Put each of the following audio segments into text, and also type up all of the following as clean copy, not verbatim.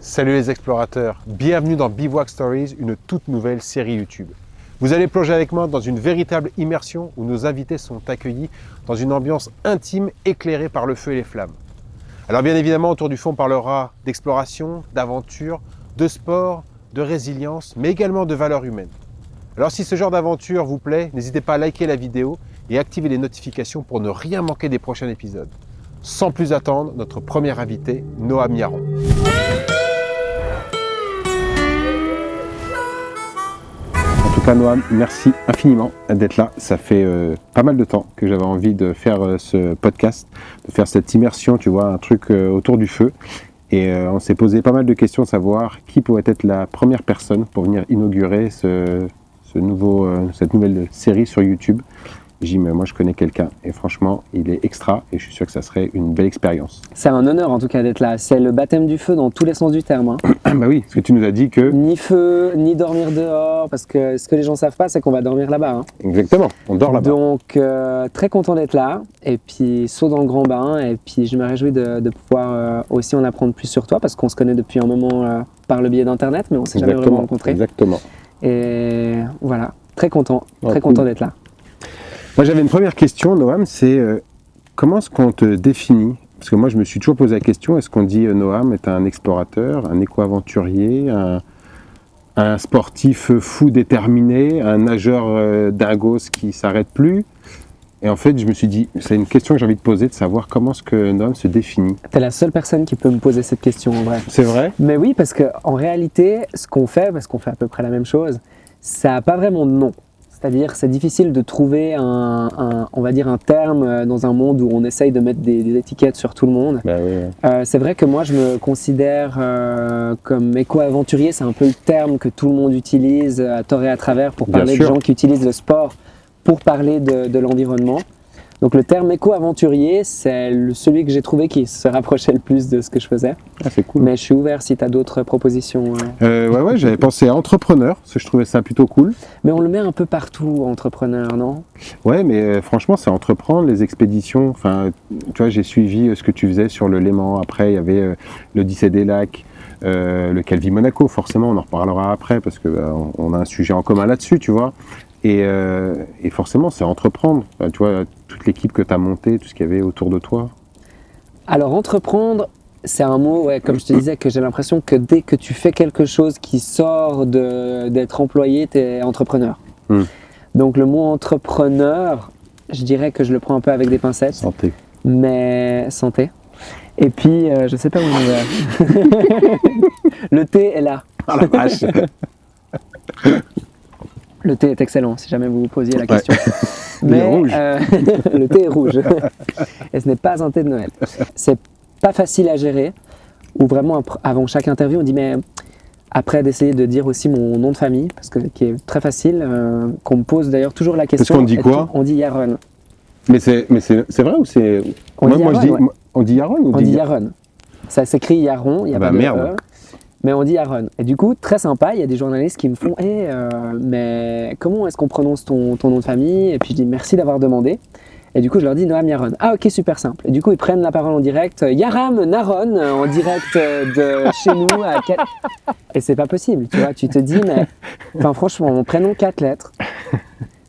Salut les explorateurs, bienvenue dans Bivouac Stories, une toute nouvelle série YouTube. Vous allez plonger avec moi dans une véritable immersion où nos invités sont accueillis dans une ambiance intime éclairée par le feu et les flammes. Alors bien évidemment, autour du feu, on parlera d'exploration, d'aventure, de sport, de résilience, mais également de valeurs humaines. Alors si ce genre d'aventure vous plaît, n'hésitez pas à liker la vidéo et activer les notifications pour ne rien manquer des prochains épisodes. Sans plus attendre, notre premier invité, Noam Yaron. En tout cas, Noam, merci infiniment d'être là. Ça fait pas mal de temps que j'avais envie de faire ce podcast, de faire cette immersion, tu vois, un truc autour du feu. Et on s'est posé pas mal de questions de savoir qui pourrait être la première personne pour venir inaugurer cette nouvelle série sur YouTube. J'ai dit, mais moi je connais quelqu'un et franchement il est extra et je suis sûr que ça serait une belle expérience. C'est un honneur en tout cas d'être là, c'est le baptême du feu dans tous les sens du terme. Hein. Bah oui, parce que tu nous as dit que... Ni feu, ni dormir dehors, parce que ce que les gens ne savent pas c'est qu'on va dormir là-bas. Hein. Exactement, on dort là-bas. Donc très content d'être là et puis saut dans le grand bain et puis je me réjouis de pouvoir aussi en apprendre plus sur toi parce qu'on se connaît depuis un moment par le biais d'internet mais on ne s'est jamais vraiment rencontrés. Exactement. Et voilà, très content d'être là. Moi j'avais une première question, Noam, c'est comment est-ce qu'on te définit? Parce que moi je me suis toujours posé la question, est-ce qu'on dit Noam est un explorateur, un éco-aventurier, un sportif fou déterminé, un nageur dingos qui ne s'arrête plus? Et en fait je me suis dit, c'est une question que j'ai envie de poser, de savoir comment est-ce que Noam se définit. T'es la seule personne qui peut me poser cette question en vrai. C'est vrai? Mais oui, parce qu'en réalité, ce qu'on fait, parce qu'on fait à peu près la même chose, ça n'a pas vraiment de nom. C'est-à-dire c'est difficile de trouver on va dire un terme dans un monde où on essaye de mettre des étiquettes sur tout le monde. Bah oui. C'est vrai que moi je me considère comme éco-aventurier, c'est un peu le terme que tout le monde utilise à tort et à travers pour parler de gens qui utilisent le sport pour parler de l'environnement. Donc le terme éco-aventurier, c'est celui que j'ai trouvé qui se rapprochait le plus de ce que je faisais. Ah, c'est cool. Mais je suis ouvert si tu as d'autres propositions. Ouais, j'avais pensé à entrepreneur, parce que je trouvais ça plutôt cool. Mais on le met un peu partout, entrepreneur, non? Ouais, mais franchement, c'est entreprendre, les expéditions. Enfin, tu vois, j'ai suivi ce que tu faisais sur le Léman. Après, il y avait l'Odyssée des lacs, le Calvi Monaco. Forcément, on en reparlera après, parce qu'on a un sujet en commun là-dessus, tu vois. Et forcément, c'est entreprendre. Tu vois, toute l'équipe que tu as montée, tout ce qu'il y avait autour de toi. Alors, entreprendre, c'est un mot, ouais, comme je te disais, que j'ai l'impression que dès que tu fais quelque chose qui sort d'être employé, tu es entrepreneur. Donc, le mot entrepreneur, je dirais que je le prends un peu avec des pincettes. Santé. Mais santé. Et puis, je sais pas où on va. Le thé est là. Ah la vache. Le thé est excellent, si jamais vous vous posiez la question. Ouais. Mais rouge. le thé est rouge. Et ce n'est pas un thé de Noël. C'est pas facile à gérer. Ou vraiment, avant chaque interview, on dit, mais après d'essayer de dire aussi mon nom de famille, parce que qui est très facile, qu'on me pose d'ailleurs toujours la question. Parce qu'on dit quoi? On dit Yaron. Mais c'est vrai ou c'est... Moi, je dis... Ouais. On dit Yaron ou on dit Yaron. Ça s'écrit Yaron, il n'y a pas de merde. E. Mais on dit Yaron. Et du coup, très sympa, il y a des journalistes qui me font mais comment est-ce qu'on prononce ton nom de famille? Et puis je dis merci d'avoir demandé. Et du coup, je leur dis Noam Yaron. Ah ok, super simple. Et du coup, ils prennent la parole en direct. Yaram Naron, en direct de chez nous. Et c'est pas possible, tu vois. Tu te dis, mais franchement, mon prénom 4 lettres.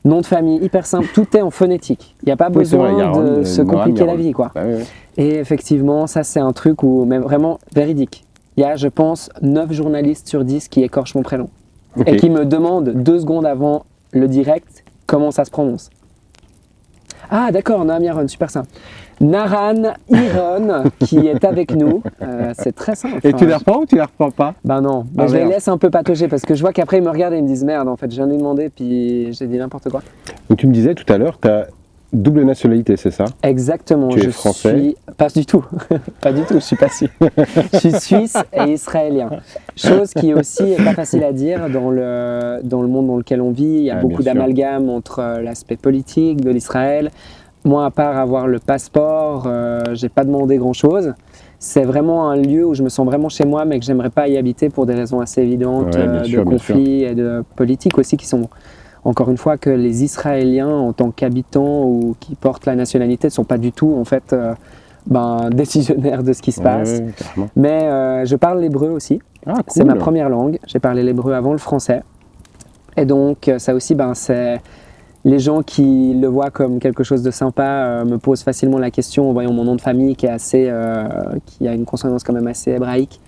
Nom de famille hyper simple, tout est en phonétique. Il n'y a pas besoin de se compliquer la vie, quoi. Bah, oui. Et effectivement, ça c'est un truc où, même vraiment véridique. Il y a, je pense, 9 journalistes sur 10 qui écorchent mon prénom. Okay. Et qui me demandent 2 secondes avant le direct comment ça se prononce. Ah d'accord, Noam Yaron, super simple. Naran Iron qui est avec nous, c'est très simple. Et tu les reprends ou tu les reprends pas? Ben non, mais je les laisse un peu patauger parce que je vois qu'après ils me regardent et ils me disent merde, en fait je viens de lui demander puis j'ai dit n'importe quoi. Donc tu me disais tout à l'heure, tu as double nationalité, c'est ça? Exactement, tu es français? Pas du tout, pas du tout, je suis pas sûr. Je suis suisse et israélien. Chose qui aussi est pas facile à dire dans le monde dans lequel on vit. Il y a beaucoup d'amalgames entre l'aspect politique de l'Israël. Moi, à part avoir le passeport, j'ai pas demandé grand-chose. C'est vraiment un lieu où je me sens vraiment chez moi, mais que j'aimerais pas y habiter pour des raisons assez évidentes de conflits et de politique aussi qui sont, encore une fois, que les Israéliens en tant qu'habitants ou qui portent la nationalité ne sont pas du tout en fait décisionnaire de ce qui se passe. Ouais, carrément. Mais je parle l'hébreu aussi. Ah, cool. C'est ma première langue. J'ai parlé l'hébreu avant le français. Et donc, ça aussi, c'est les gens qui le voient comme quelque chose de sympa me posent facilement la question en voyant mon nom de famille qui a une consonance quand même assez hébraïque.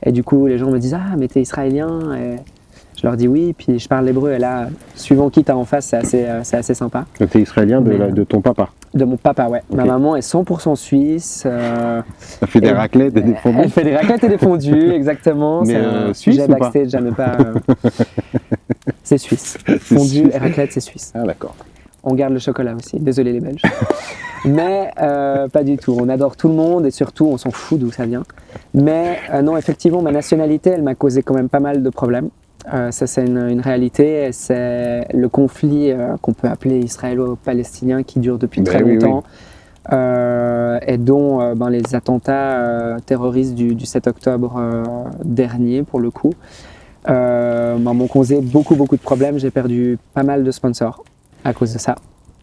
Et du coup, les gens me disent « Ah, mais t'es israélien ?» Et je leur dis oui, puis je parle l'hébreu. Et là, suivant qui t'as en face, c'est assez sympa. Donc, t'es israélien de ton papa? De mon papa, ouais. Okay. Ma maman est 100% suisse. Elle fait des raclettes et des fondus. Elle fait des raclettes et des fondus, exactement. Mais c'est un suisse sujet ou pas? backstage, jamais pas. C'est suisse. Fondu suisse. et raclette, c'est suisse. Ah, d'accord. On garde le chocolat aussi. Désolé les Belges. Mais pas du tout. On adore tout le monde et surtout, on s'en fout d'où ça vient. Mais non, effectivement, ma nationalité, elle m'a causé quand même pas mal de problèmes. Ça, c'est une réalité. C'est le conflit qu'on peut appeler israélo-palestinien qui dure depuis très longtemps. Et dont les attentats terroristes du 7 octobre dernier, pour le coup, m'ont causé beaucoup de problèmes. J'ai perdu pas mal de sponsors à cause de ça.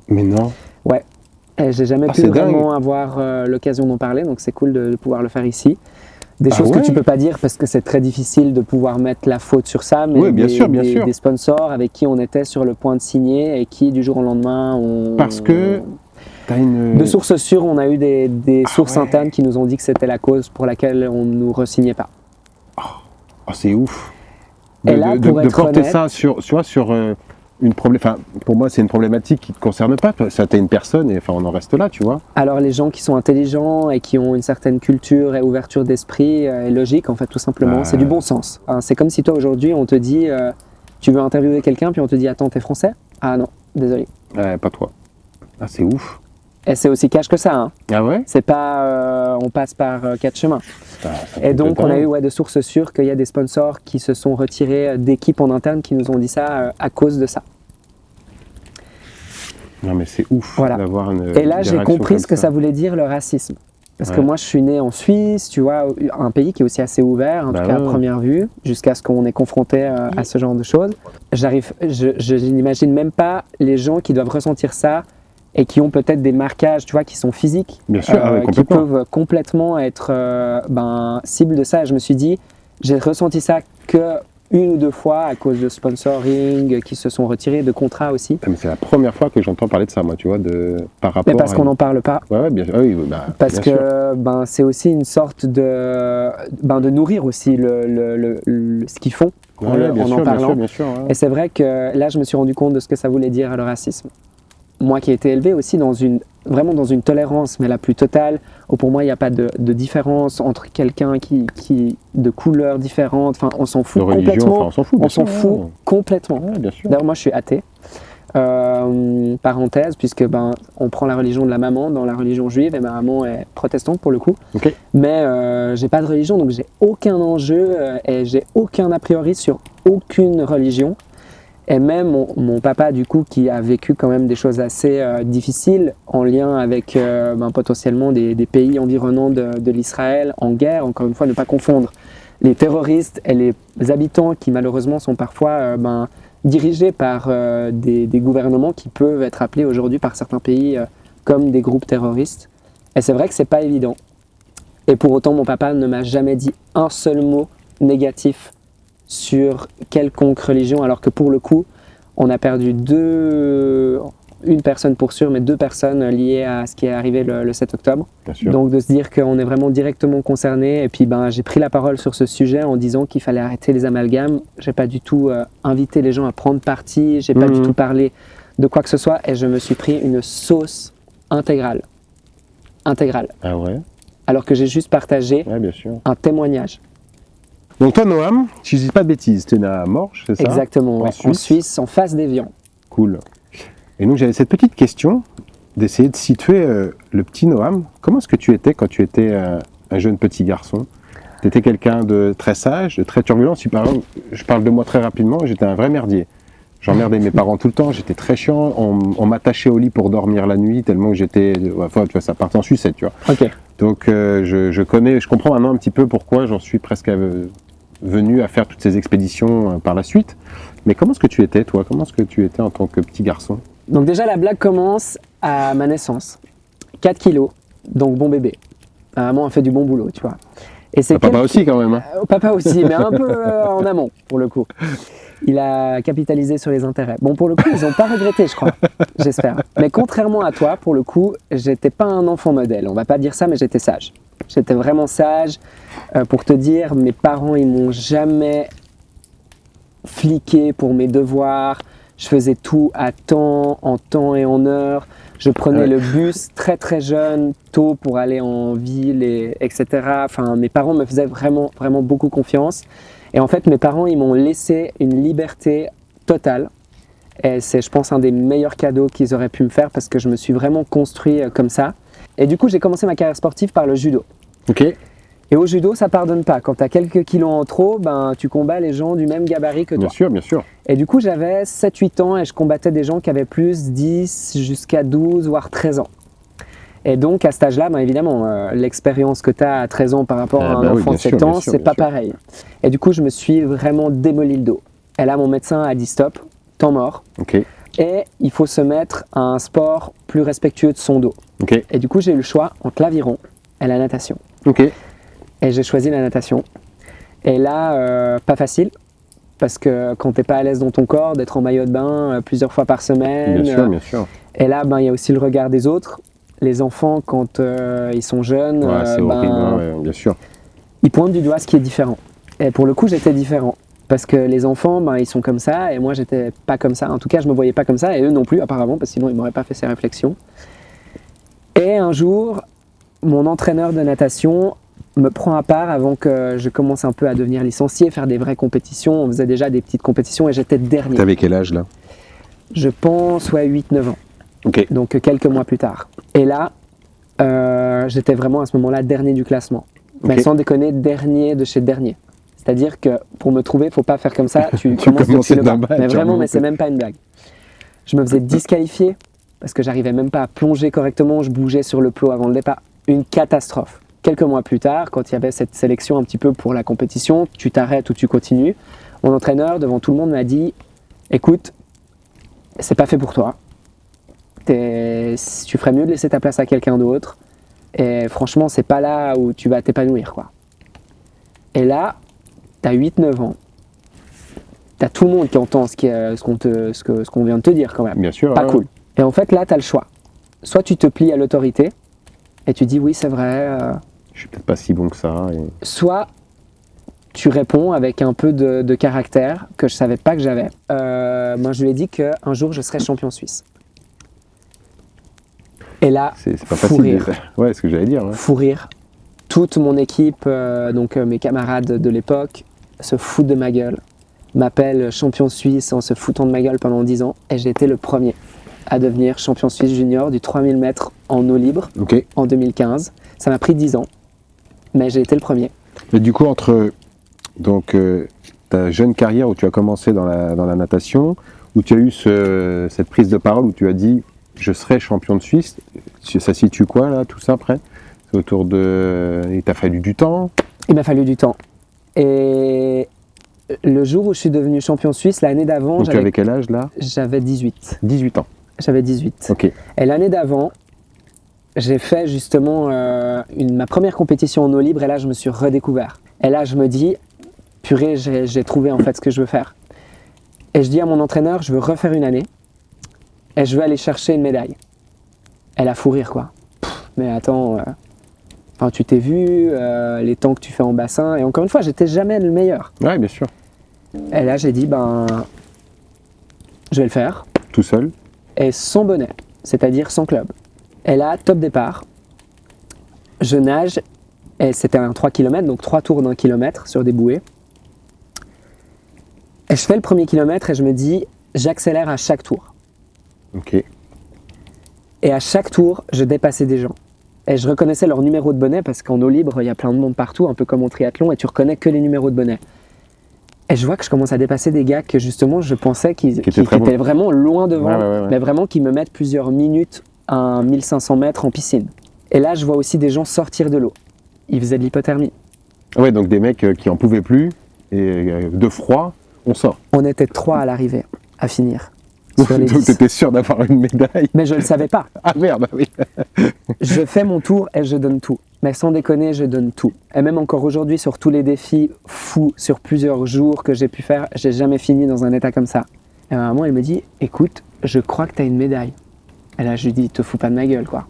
Mais non. Ouais. Et j'ai jamais pu vraiment avoir l'occasion d'en parler, donc c'est cool de pouvoir le faire ici. Des choses que tu peux pas dire parce que c'est très difficile de pouvoir mettre la faute sur ça, mais bien sûr. Des sponsors avec qui on était sur le point de signer et qui du jour au lendemain ont... Parce que t'as une... De sources sûres, on a eu des sources internes qui nous ont dit que c'était la cause pour laquelle on ne nous re-signait pas. Oh, c'est ouf. Et là, pour être porter honnête, ça sur une problématique. Enfin, pour moi, c'est une problématique qui ne te concerne pas. Ça, t'es une personne et on en reste là, tu vois. Alors, les gens qui sont intelligents et qui ont une certaine culture et ouverture d'esprit est logique, en fait, tout simplement. C'est du bon sens. Hein, c'est comme si toi, aujourd'hui, on te dit tu veux interviewer quelqu'un, puis on te dit attends, t'es français? Ah non, désolé. Ouais, pas toi. Ah, c'est ouf. Et c'est aussi cash que ça. Hein. Ah ouais? C'est pas on passe par quatre chemins. Et donc, on a eu de sources sûres qu'il y a des sponsors qui se sont retirés d'équipes en interne qui nous ont dit ça à cause de ça. Non, mais c'est ouf d'avoir une. Et là, j'ai compris ce que ça voulait dire le racisme. Parce que moi, je suis né en Suisse, tu vois, un pays qui est aussi assez ouvert, en tout cas à première vue, jusqu'à ce qu'on est confronté à ce genre de choses. Je n'imagine même pas les gens qui doivent ressentir ça et qui ont peut-être des marquages, tu vois, qui sont physiques, bien sûr, qui peuvent complètement être cible de ça. Et je me suis dit, j'ai ressenti ça que une ou deux fois à cause de sponsoring qui se sont retirés, de contrats aussi. Mais c'est la première fois que j'entends parler de ça, moi, tu vois, par rapport. Mais parce qu'on n'en parle pas. Ouais, bien sûr. Oui, parce que c'est aussi une sorte de nourrir aussi ce qu'ils font en en parlant. Bien sûr, Et c'est vrai que là, je me suis rendu compte de ce que ça voulait dire le racisme. Moi qui ai été élevé aussi vraiment dans une tolérance, mais la plus totale, où pour moi il n'y a pas de différence entre quelqu'un qui de couleurs différentes, enfin on s'en fout complètement. On s'en fout complètement. Ouais, bien sûr. D'ailleurs moi je suis athée, parenthèse, puisque on prend la religion de la maman dans la religion juive et ma maman est protestante pour le coup. Okay. Mais j'ai pas de religion, donc j'ai aucun enjeu et j'ai aucun a priori sur aucune religion. Et même mon papa, du coup, qui a vécu quand même des choses assez difficiles en lien avec potentiellement des pays environnants de l'Israël en guerre, encore une fois, ne pas confondre les terroristes et les habitants qui malheureusement sont parfois dirigés par des gouvernements qui peuvent être appelés aujourd'hui par certains pays comme des groupes terroristes. Et c'est vrai que c'est pas évident. Et pour autant, mon papa ne m'a jamais dit un seul mot négatif sur quelconque religion, alors que pour le coup, on a perdu une personne pour sûr, mais deux personnes liées à ce qui est arrivé le 7 octobre. Donc de se dire qu'on est vraiment directement concerné. Et puis j'ai pris la parole sur ce sujet en disant qu'il fallait arrêter les amalgames. J'ai pas du tout invité les gens à prendre parti, j'ai pas du tout parlé de quoi que ce soit, et je me suis pris une sauce intégrale. Ah ouais? Alors que j'ai juste partagé un témoignage. Donc toi, Noam, si je dis pas de bêtises, tu es né à Morges, c'est ça? Exactement, en Suisse, en face d'Évian. Cool. Et donc j'avais cette petite question d'essayer de situer le petit Noam. Comment est-ce que tu étais quand tu étais un jeune petit garçon? Tu étais quelqu'un de très sage, de très turbulent. Si par exemple, je parle de moi très rapidement, j'étais un vrai merdier. J'emmerdais mes parents tout le temps, j'étais très chiant. On m'attachait au lit pour dormir la nuit tellement que j'étais... Enfin, tu vois, ça partait en sucette, tu vois. Ok. Donc je comprends maintenant un petit peu pourquoi j'en suis presque venu à faire toutes ces expéditions par la suite. Mais comment est-ce que tu étais, toi? Comment est-ce que tu étais en tant que petit garçon? Donc déjà, la blague commence à ma naissance. 4 kilos, donc bon bébé. Ma maman a fait du bon boulot, tu vois. Et c'est Papa aussi quand même. Hein. Papa aussi, mais un peu en amont, pour le coup. Il a capitalisé sur les intérêts. Bon, pour le coup, ils n'ont pas regretté, je crois. J'espère. Mais contrairement à toi, pour le coup, j'étais pas un enfant modèle. On va pas dire ça, mais j'étais sage. J'étais vraiment sage. Pour te dire, mes parents, ils m'ont jamais fliqué pour mes devoirs. Je faisais tout à temps, en temps et en heure. Je prenais le bus très très jeune, tôt pour aller en ville, etc. Enfin, mes parents me faisaient vraiment, vraiment beaucoup confiance. Et en fait, mes parents, ils m'ont laissé une liberté totale. Et c'est, je pense, un des meilleurs cadeaux qu'ils auraient pu me faire parce que je me suis vraiment construit comme ça. Et du coup, j'ai commencé ma carrière sportive par le judo. Ok. Et au judo, ça pardonne pas. Quand tu as quelques kilos en trop, ben, tu combats les gens du même gabarit que toi. Bien sûr, bien sûr. Et du coup, j'avais 7-8 ans et je combattais des gens qui avaient plus 10 jusqu'à 12, voire 13 ans. Et donc, à cet âge-là, ben, évidemment, l'expérience que tu as à 13 ans par rapport à un enfant de 7 ans, c'est pas pareil. Et du coup, je me suis vraiment démoli le dos. Et là, mon médecin a dit stop, temps mort. Ok. Et il faut se mettre à un sport plus respectueux de son dos. Ok. Et du coup, j'ai eu le choix entre l'aviron et la natation. Ok. Et j'ai choisi la natation. Et là, pas facile, parce que quand t'es pas à l'aise dans ton corps, d'être en maillot de bain plusieurs fois par semaine. Bien sûr, bien sûr. Et là, ben, il y a aussi le regard des autres. Les enfants, quand ils sont jeunes, C'est horrible, bien sûr. ils pointent du doigt ce qui est différent. Et pour le coup, j'étais différent. Parce que les enfants, ben, ils sont comme ça, et moi, j'étais pas comme ça. En tout cas, je me voyais pas comme ça, et eux non plus, apparemment, parce que sinon, ils m'auraient pas fait ces réflexions. Et un jour, mon entraîneur de natation me prend à part avant que je commence un peu à devenir licencié, faire des vraies compétitions. On faisait déjà des petites compétitions et j'étais dernier. T'avais quel âge là? Je pense, 8-9 ans. Ok. Donc quelques mois plus tard. Et là, j'étais vraiment à ce moment-là dernier du classement. Mais sans déconner, dernier de chez dernier. C'est-à-dire que pour me trouver, il ne faut pas faire comme ça. Tu commences depuis le bas. Mais vraiment, mais c'est même pas une blague. Je me faisais disqualifier parce que j'arrivais même pas à plonger correctement. Je bougeais sur le plot avant le départ. Une catastrophe. Quelques mois plus tard, quand il y avait cette sélection un petit peu pour la compétition, tu t'arrêtes ou tu continues, mon entraîneur, devant tout le monde, m'a dit « Écoute, c'est pas fait pour toi. Tu ferais mieux de laisser ta place à quelqu'un d'autre. Et franchement, c'est pas là où tu vas t'épanouir, quoi. » Et là, tu as 8-9 ans. Tu as tout le monde qui entend ce qu'on vient de te dire, quand même. Bien sûr. Pas cool. Et en fait, là, tu as le choix. Soit tu te plies à l'autorité et tu dis « Oui, c'est vrai. Je suis peut-être pas si bon que ça. » Soit tu réponds avec un peu de caractère que je savais pas que j'avais. Moi, je lui ai dit qu'un jour, je serais champion suisse. Et là, c'est pas fou facile. rire. Ouais, c'est ce que j'allais dire. Ouais. Fou rire. Toute mon équipe, donc mes camarades de l'époque, se foutent de ma gueule. M'appellent champion suisse en se foutant de ma gueule pendant 10 ans. Et j'ai été le premier à devenir champion suisse junior du 3000 mètres en eau libre en 2015. Ça m'a pris 10 ans, mais j'ai été le premier. Mais du coup, entre donc, ta jeune carrière où tu as commencé dans la natation, où tu as eu cette prise de parole où tu as dit « je serai champion de Suisse », ça situe quoi là, tout ça après? C'est autour de... Il t'a fallu du temps? Il m'a fallu du temps. Et le jour où je suis devenu champion suisse, l'année d'avant... Donc tu avais quel âge là? J'avais 18. 18 ans. J'avais 18. Ok. Et l'année d'avant, j'ai fait justement ma première compétition en eau libre et là, je me suis redécouvert. Et là, je me dis, purée, j'ai trouvé en fait ce que je veux faire. Et je dis à mon entraîneur, je veux refaire une année et je veux aller chercher une médaille. Elle a fou rire, quoi. Mais attends, tu t'es vu, les temps que tu fais en bassin, et encore une fois, j'étais jamais le meilleur. Ouais, bien sûr. Et là, j'ai dit, je vais le faire. Tout seul? Et sans bonnet, c'est-à-dire sans club. Et là, top départ, je nage, et c'était un 3 km, donc 3 tours d'1 kilomètre sur des bouées. Et je fais le premier kilomètre et je me dis, j'accélère à chaque tour. Ok. Et à chaque tour, je dépassais des gens. Et je reconnaissais leur numéro de bonnet, parce qu'en eau libre, il y a plein de monde partout, un peu comme en triathlon, et tu reconnais que les numéros de bonnet. Et je vois que je commence à dépasser des gars que justement je pensais qu'ils étaient vraiment loin devant, mais vraiment qui me mettent plusieurs minutes à 1500 mètres en piscine. Et là, je vois aussi des gens sortir de l'eau. Ils faisaient de l'hypothermie. Ouais, donc des mecs qui en pouvaient plus, et de froid, on sort. On était 3 à l'arrivée, à finir. Donc tu étais sûr d'avoir une médaille? Mais je ne le savais pas. Ah merde, oui. Je fais mon tour et je donne tout. Mais sans déconner, je donne tout. Et même encore aujourd'hui, sur tous les défis fous, sur plusieurs jours que j'ai pu faire, j'ai jamais fini dans un état comme ça. Et ma maman, elle me dit, écoute, je crois que tu as une médaille. Et là, je lui dis, te fous pas de ma gueule, quoi.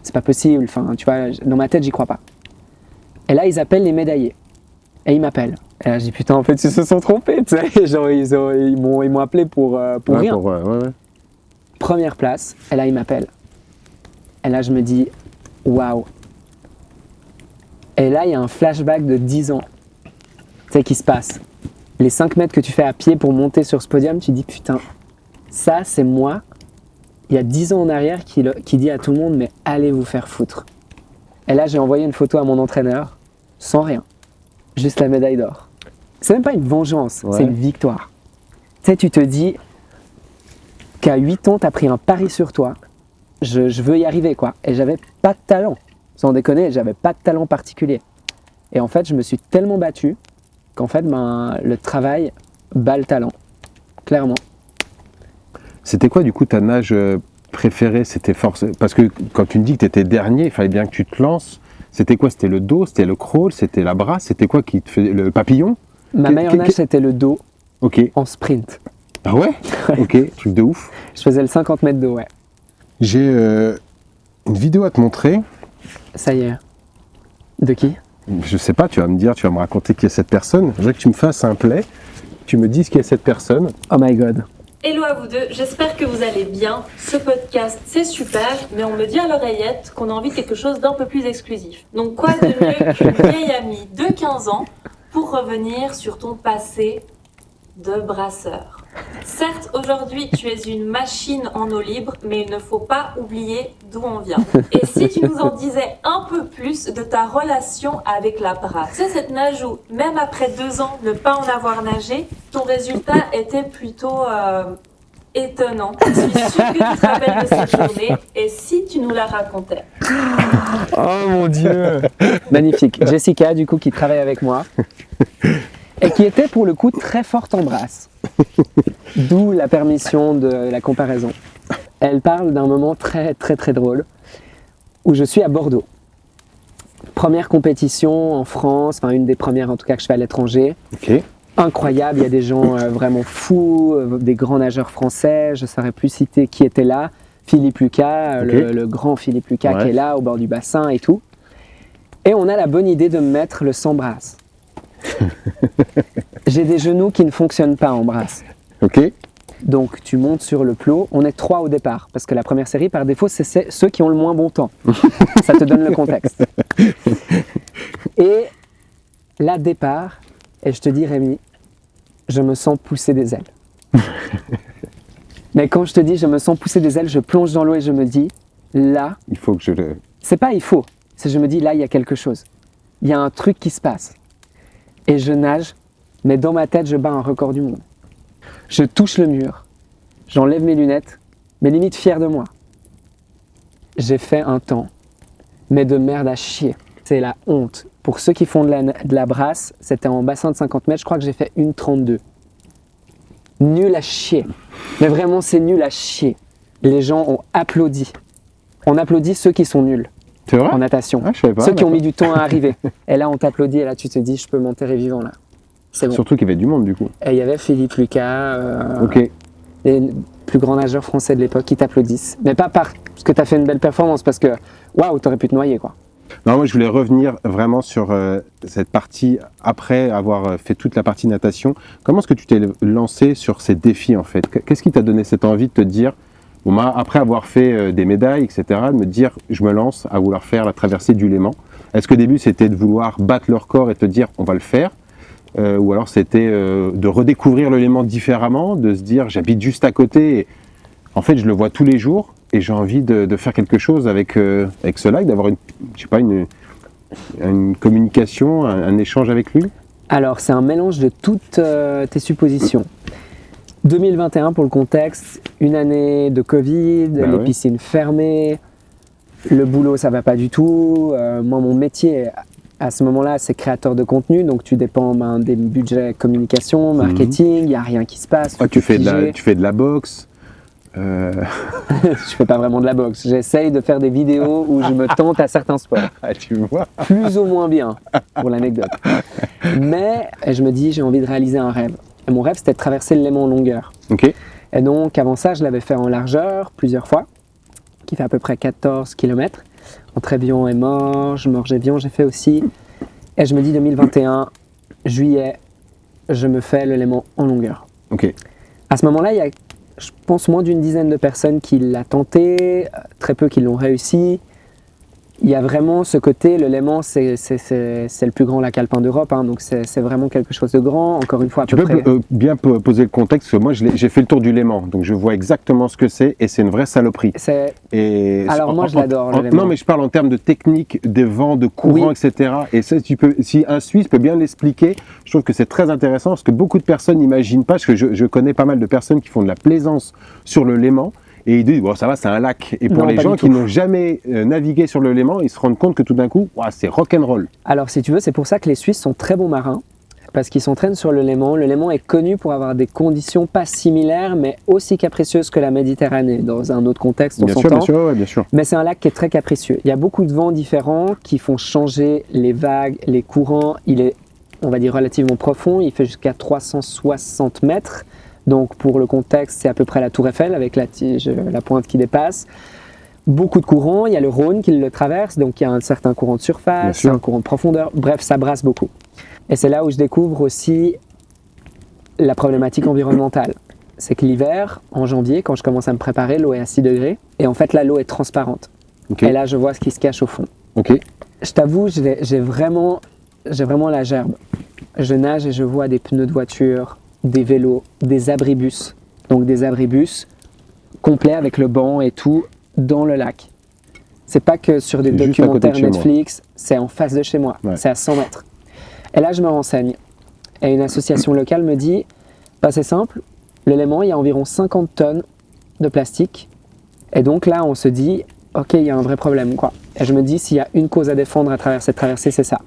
C'est pas possible, enfin, tu vois, dans ma tête, j'y crois pas. Et là, ils appellent les médaillés. Et ils m'appellent. Et là, je dis, putain, en fait, ils se sont trompés, tu sais. Genre, ils m'ont appelé pour rien. Ouais. Première place, et là, ils m'appellent. Et là, je me dis, waouh. Et là, il y a un flashback de 10 ans, tu sais, qui se passe. Les 5 mètres que tu fais à pied pour monter sur ce podium, tu dis, putain, ça, c'est moi, il y a 10 ans en arrière, qui dit à tout le monde, mais allez vous faire foutre. Et là, j'ai envoyé une photo à mon entraîneur, sans rien. Juste la médaille d'or. C'est même pas une vengeance, c'est une victoire. Tu sais, tu te dis qu'à 8 ans, tu as pris un pari sur toi. Je veux y arriver, quoi. Et j'avais pas de talent. Sans déconner, j'avais pas de talent particulier. Et en fait, je me suis tellement battu qu'en fait, le travail bat le talent. Clairement. C'était quoi, du coup, ta nage préférée? C'était parce que quand tu me dis que tu étais dernier, il fallait bien que tu te lances. C'était quoi? C'était le dos, c'était le crawl, c'était la brasse, c'était quoi qui te faisait le papillon? Ma meilleure nage, c'était le dos en sprint. Ah ouais? Ok, truc de ouf. Je faisais le 50 mètres de ouais. J'ai une vidéo à te montrer. Ça y est. De qui? Je sais pas, tu vas me raconter qui est cette personne. Je voudrais que tu me fasses un play, tu me dises qui est cette personne. Oh my god. Hello à vous deux, j'espère que vous allez bien. Ce podcast, c'est super, mais on me dit à l'oreillette qu'on a envie de quelque chose d'un peu plus exclusif. Donc quoi de mieux qu'une vieille amie de 15 ans pour revenir sur ton passé de brasseur. Certes, aujourd'hui, tu es une machine en eau libre, mais il ne faut pas oublier d'où on vient. Et si tu nous en disais un peu plus de ta relation avec la brasse? C'est cette nage où, même après 2 ans, ne pas en avoir nagé, ton résultat était plutôt étonnant. Je suis sûre que tu te rappelles de cette journée, et si tu nous la racontais? Oh mon Dieu. Magnifique. Jessica, du coup, qui travaille avec moi, et qui était pour le coup très forte en brasse. D'où la permission de la comparaison. Elle parle d'un moment très très très drôle où je suis à Bordeaux. Première compétition en France, enfin une des premières en tout cas que je fais à l'étranger. Ok. Incroyable, il y a des gens vraiment fous, des grands nageurs français, je ne saurais plus citer qui était là. Philippe Lucas, le grand Philippe Lucas qui est là au bord du bassin et tout. Et on a la bonne idée de me mettre le sans brasse. J'ai des genoux qui ne fonctionnent pas en brasse. Ok. Donc tu montes sur le plot, on est 3 au départ, parce que la première série par défaut c'est ceux qui ont le moins bon temps. Ça te donne le contexte. Et là départ, et je te dis Rémi, je me sens pousser des ailes. Mais quand je te dis je me sens pousser des ailes, je plonge dans l'eau et je me dis, là... Il faut que je le... C'est pas il faut, c'est je me dis là il y a quelque chose. Il y a un truc qui se passe. Et je nage, mais dans ma tête je bats un record du monde. Je touche le mur, j'enlève mes lunettes, mais limite fier de moi. J'ai fait un temps, mais de merde à chier. C'est la honte. Pour ceux qui font de la brasse, c'était en bassin de 50 mètres, je crois que j'ai fait 1,32. Nul à chier. Mais vraiment, c'est nul à chier. Les gens ont applaudi. On applaudit ceux qui sont nuls. C'est vrai? En natation. Ah, je savais pas, ceux qui ont d'accord. mis du temps à arriver. Et là, on t'applaudit et là, tu te dis, je peux m'enterrer vivant là. C'est bon. Surtout qu'il y avait du monde du coup. Et il y avait Philippe Lucas, Ok. les plus grands nageurs français de l'époque qui t'applaudissent. Mais pas parce que tu as fait une belle performance, parce que waouh, t'aurais pu te noyer quoi. Non, moi je voulais revenir vraiment sur cette partie après avoir fait toute la partie natation. Comment est-ce que tu t'es lancé sur ces défis en fait? Qu'est-ce qui t'a donné cette envie de te dire, bon, après avoir fait des médailles, etc., de me dire je me lance à vouloir faire la traversée du Léman? Est-ce que au début c'était de vouloir battre le record et te dire on va le faire? Ou alors c'était de redécouvrir le Léman différemment, de se dire j'habite juste à côté et en fait je le vois tous les jours et j'ai envie de faire quelque chose avec ce lac, d'avoir une communication, un échange avec lui? Alors c'est un mélange de toutes tes suppositions. 2021 pour le contexte, une année de Covid, les piscines fermées, le boulot ça va pas du tout. Moi mon métier à ce moment-là c'est créateur de contenu, donc tu dépends des budgets communication, marketing, il n'y a rien qui se passe. Tu fais de la boxe. Je fais pas vraiment de la boxe. J'essaye de faire des vidéos où je me tente à certains sports. Ah, tu vois. Plus ou moins bien, pour l'anecdote. Mais je me dis, j'ai envie de réaliser un rêve. Et mon rêve, c'était de traverser le Léman en longueur. Ok. Et donc, avant ça, je l'avais fait en largeur plusieurs fois, qui fait à peu près 14 km. Entre Évian et Morges, Morges-Évian, j'ai fait aussi. Et je me dis, 2021, juillet, je me fais le Léman en longueur. Ok. À ce moment-là, il y a, je pense, moins d'une dizaine de personnes qui l'ont tenté, très peu qui l'ont réussi. Il y a vraiment ce côté, le Léman, c'est le plus grand lac alpin d'Europe, hein, donc c'est vraiment quelque chose de grand. Encore une fois, à Tu peu peux près. bien poser le contexte, parce que moi j'ai fait le tour du Léman, donc je vois exactement ce que c'est et c'est une vraie saloperie. Et Alors moi, je l'adore, le Léman. Non, mais je parle en termes de technique, des vents, de courant, Oui. etc. Et ça, si un Suisse peut bien l'expliquer, je trouve que c'est très intéressant parce que beaucoup de personnes n'imaginent pas, parce que je connais pas mal de personnes qui font de la plaisance sur le Léman. Et ils disent, bon, ça va, c'est un lac. Et pour Non, les pas gens du qui tout. n'ont jamais navigué sur le Léman, ils se rendent compte que tout d'un coup, ouah, c'est rock'n'roll. Alors, si tu veux, c'est pour ça que les Suisses sont très bons marins, parce qu'ils s'entraînent sur le Léman. Le Léman est connu pour avoir des conditions pas similaires, mais aussi capricieuses que la Méditerranée. Dans un autre contexte, on Bien sûr, s'entend. bien sûr, ouais, bien sûr. Mais c'est un lac qui est très capricieux. Il y a beaucoup de vents différents qui font changer les vagues, les courants. Il est, on va dire, relativement profond. Il fait jusqu'à 360 mètres. Donc, pour le contexte, c'est à peu près la Tour Eiffel avec la pointe qui dépasse. Beaucoup de courants. Il y a le Rhône qui le traverse. Donc, il y a un certain courant de Bien surface, sûr. un courant de profondeur. Bref, ça brasse beaucoup. Et c'est là où je découvre aussi la problématique environnementale. C'est que l'hiver, en janvier, quand je commence à me préparer, l'eau est à 6 degrés. Et en fait, là, l'eau est transparente. Ok. Et là, je vois ce qui se cache au fond. Ok. Je t'avoue, j'ai vraiment la gerbe. Je nage et je vois des pneus de voiture, des vélos, des abribus. Donc des abribus complets avec le banc et tout dans le lac. C'est pas que sur des C'est juste à côté de documentaires chez moi. Netflix, c'est en face de chez moi. Ouais. C'est à 100 mètres. Et là, je me renseigne. Et une association locale me dit, bah, c'est simple, le Léman, il y a environ 50 tonnes de plastique. Et donc là, on se dit, ok, il y a un vrai problème, quoi. Et je me dis, s'il y a une cause à défendre à travers cette traversée, c'est ça.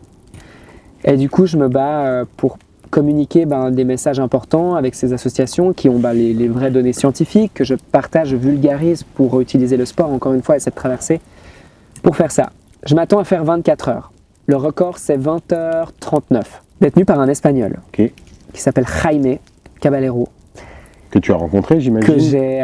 Et du coup, je me bats pour communiquer des messages importants avec ces associations qui ont les vraies données scientifiques, que je partage, je vulgarise pour utiliser le sport, encore une fois, et cette traversée, pour faire ça. Je m'attends à faire 24 heures. Le record, c'est 20h39. Détenu par un Espagnol Ok. qui s'appelle Jaime Caballero, Que tu as rencontré, j'imagine.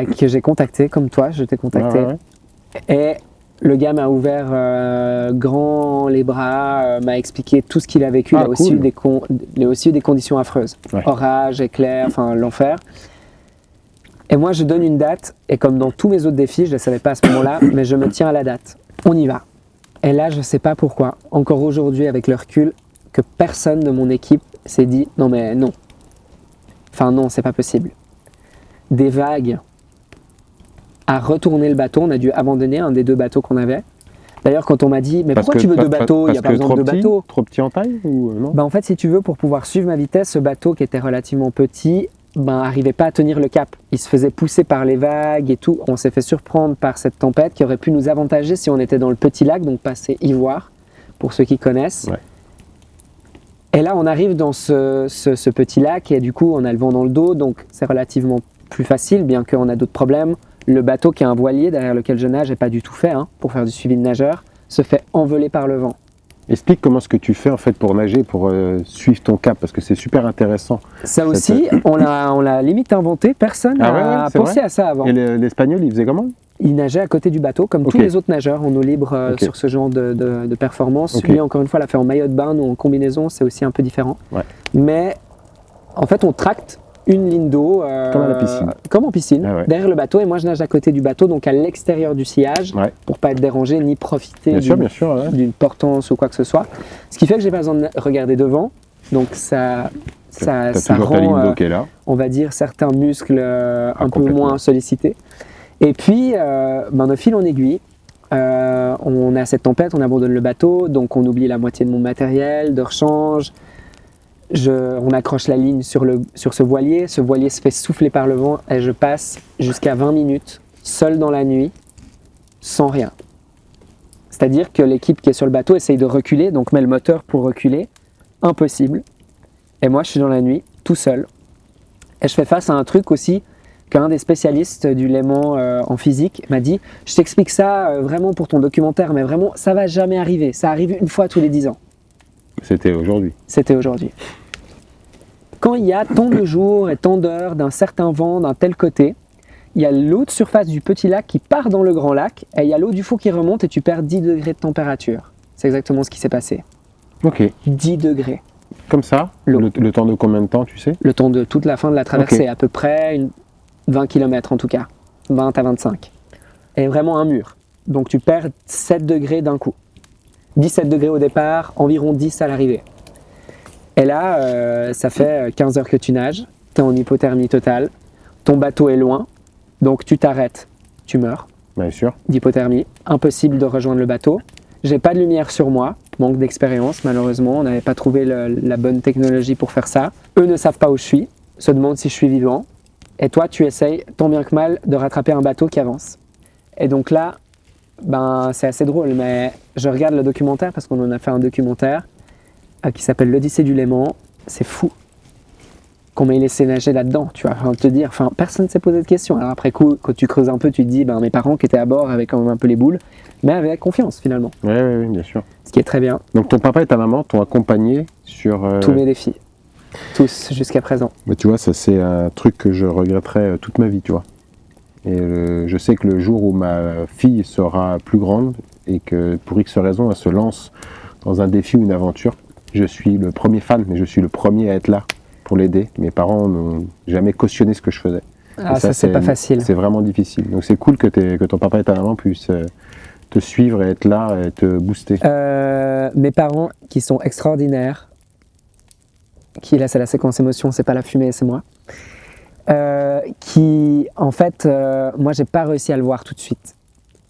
que j'ai contacté, comme toi, je t'ai contacté. Ouais, ouais. Et le gars m'a ouvert grand les bras, m'a expliqué tout ce qu'il a vécu. Ah, il, a aussi cool. il a aussi eu des conditions affreuses. Ouais. Orage, éclair, enfin l'enfer. Et moi, je donne une date, et comme dans tous mes autres défis, je ne le savais pas à ce moment-là, mais je me tiens à la date. On y va. Et là, je ne sais pas pourquoi, encore aujourd'hui, avec le recul, que personne de mon équipe s'est dit « non mais non ». Enfin non, c'est pas possible. Des vagues à retourner le bateau, on a dû abandonner un des deux bateaux qu'on avait. D'ailleurs, quand on m'a dit « mais pourquoi tu veux deux bateaux ? Il n'y a pas besoin de deux bateaux ». Trop petit en taille ou non? En fait, si tu veux, pour pouvoir suivre ma vitesse, ce bateau qui était relativement petit, n'arrivait pas à tenir le cap. Il se faisait pousser par les vagues et tout. On s'est fait surprendre par cette tempête qui aurait pu nous avantager si on était dans le petit lac, donc passé Ivoire, pour ceux qui connaissent. Ouais. Et là, on arrive dans ce petit lac et du coup, on a le vent dans le dos, donc c'est relativement plus facile, bien qu'on a d'autres problèmes. Le bateau qui a un voilier derrière lequel je nage n'est pas du tout fait pour faire du suivi de nageur, se fait envoler par le vent. Explique comment ce que tu fais en fait pour nager, pour suivre ton cap, parce que c'est super intéressant. Ça aussi, on l'a limite inventé, personne Ah n'a ouais, c'est pensé vrai à ça avant. Et l'Espagnol, il faisait comment? Il nageait à côté du bateau, comme tous Ok. les autres nageurs en eau libre Ok. sur ce genre de performance. Ok. Lui, encore une fois, l'a fait en maillot de bain ou en combinaison, c'est aussi un peu différent. Ouais. Mais en fait, on tracte une ligne d'eau Comme à la piscine. comme en piscine, Ah ouais. derrière le bateau. Et moi, je nage à côté du bateau, donc à l'extérieur du sillage, Ouais. pour pas être dérangé ni profiter Bien sûr, ouais. d'une portance ou quoi que ce soit. Ce qui fait que j'ai pas besoin de regarder devant. Donc ça T'as ça toujours ta ligne rend, d'eau qui est là. on va dire, certains muscles un peu complètement. moins sollicités. Et puis, de fil en aiguille, on a cette tempête, on abandonne le bateau, donc on oublie la moitié de mon matériel, de rechange. On accroche la ligne sur ce voilier se fait souffler par le vent et je passe jusqu'à 20 minutes seul dans la nuit, sans rien. C'est-à-dire que l'équipe qui est sur le bateau essaye de reculer, donc met le moteur pour reculer. Impossible. Et moi, je suis dans la nuit, tout seul. Et je fais face à un truc aussi qu'un des spécialistes du Léman en physique m'a dit « Je t'explique ça vraiment pour ton documentaire, mais vraiment, ça va jamais arriver. Ça arrive une fois tous les 10 ans. » C'était aujourd'hui. C'était aujourd'hui. Quand il y a tant de jours et tant d'heures d'un certain vent d'un tel côté, il y a l'eau de surface du petit lac qui part dans le grand lac et il y a l'eau du fond qui remonte et tu perds 10 degrés de température. C'est exactement ce qui s'est passé. Ok. 10 degrés. Comme ça, L'eau. le temps de combien de temps, tu sais? Le temps de toute la fin de la traversée, Ok. à peu près 20 km en tout cas. 20 à 25. Et vraiment un mur. Donc tu perds 7 degrés d'un coup. 17 degrés au départ, environ 10 à l'arrivée. Et là, ça fait 15 heures que tu nages, tu es en hypothermie totale, ton bateau est loin, donc tu t'arrêtes, tu meurs Bien sûr. d'hypothermie, impossible de rejoindre le bateau. J'ai pas de lumière sur moi, manque d'expérience malheureusement, on n'avait pas trouvé la bonne technologie pour faire ça. Eux ne savent pas où je suis, se demandent si je suis vivant, et toi tu essayes tant bien que mal de rattraper un bateau qui avance. Et donc là, c'est assez drôle, mais je regarde le documentaire parce qu'on en a fait un documentaire qui s'appelle L'Odyssée du Léman. C'est fou qu'on m'ait laissé nager là-dedans, tu vois, te dire, personne ne s'est posé de questions. Alors après coup, quand tu creuses un peu, tu te dis, mes parents qui étaient à bord avaient quand même un peu les boules, mais avec confiance finalement, Oui, bien sûr. ce qui est très bien. Donc ton papa et ta maman t'ont accompagné sur... Tous mes défis, tous jusqu'à présent. Mais tu vois, ça c'est un truc que je regretterai toute ma vie, tu vois. Et je sais que le jour où ma fille sera plus grande et que pour X raison elle se lance dans un défi ou une aventure, je suis le premier fan, mais je suis le premier à être là pour l'aider. Mes parents n'ont jamais cautionné ce que je faisais. Ah, Et ça c'est pas facile. C'est vraiment difficile. Donc c'est cool que ton papa et ta maman puissent te suivre et être là et te booster. Mes parents qui sont extraordinaires, qui là c'est la séquence émotion, c'est pas la fumée, c'est moi. Qui en fait, moi j'ai pas réussi à le voir tout de suite.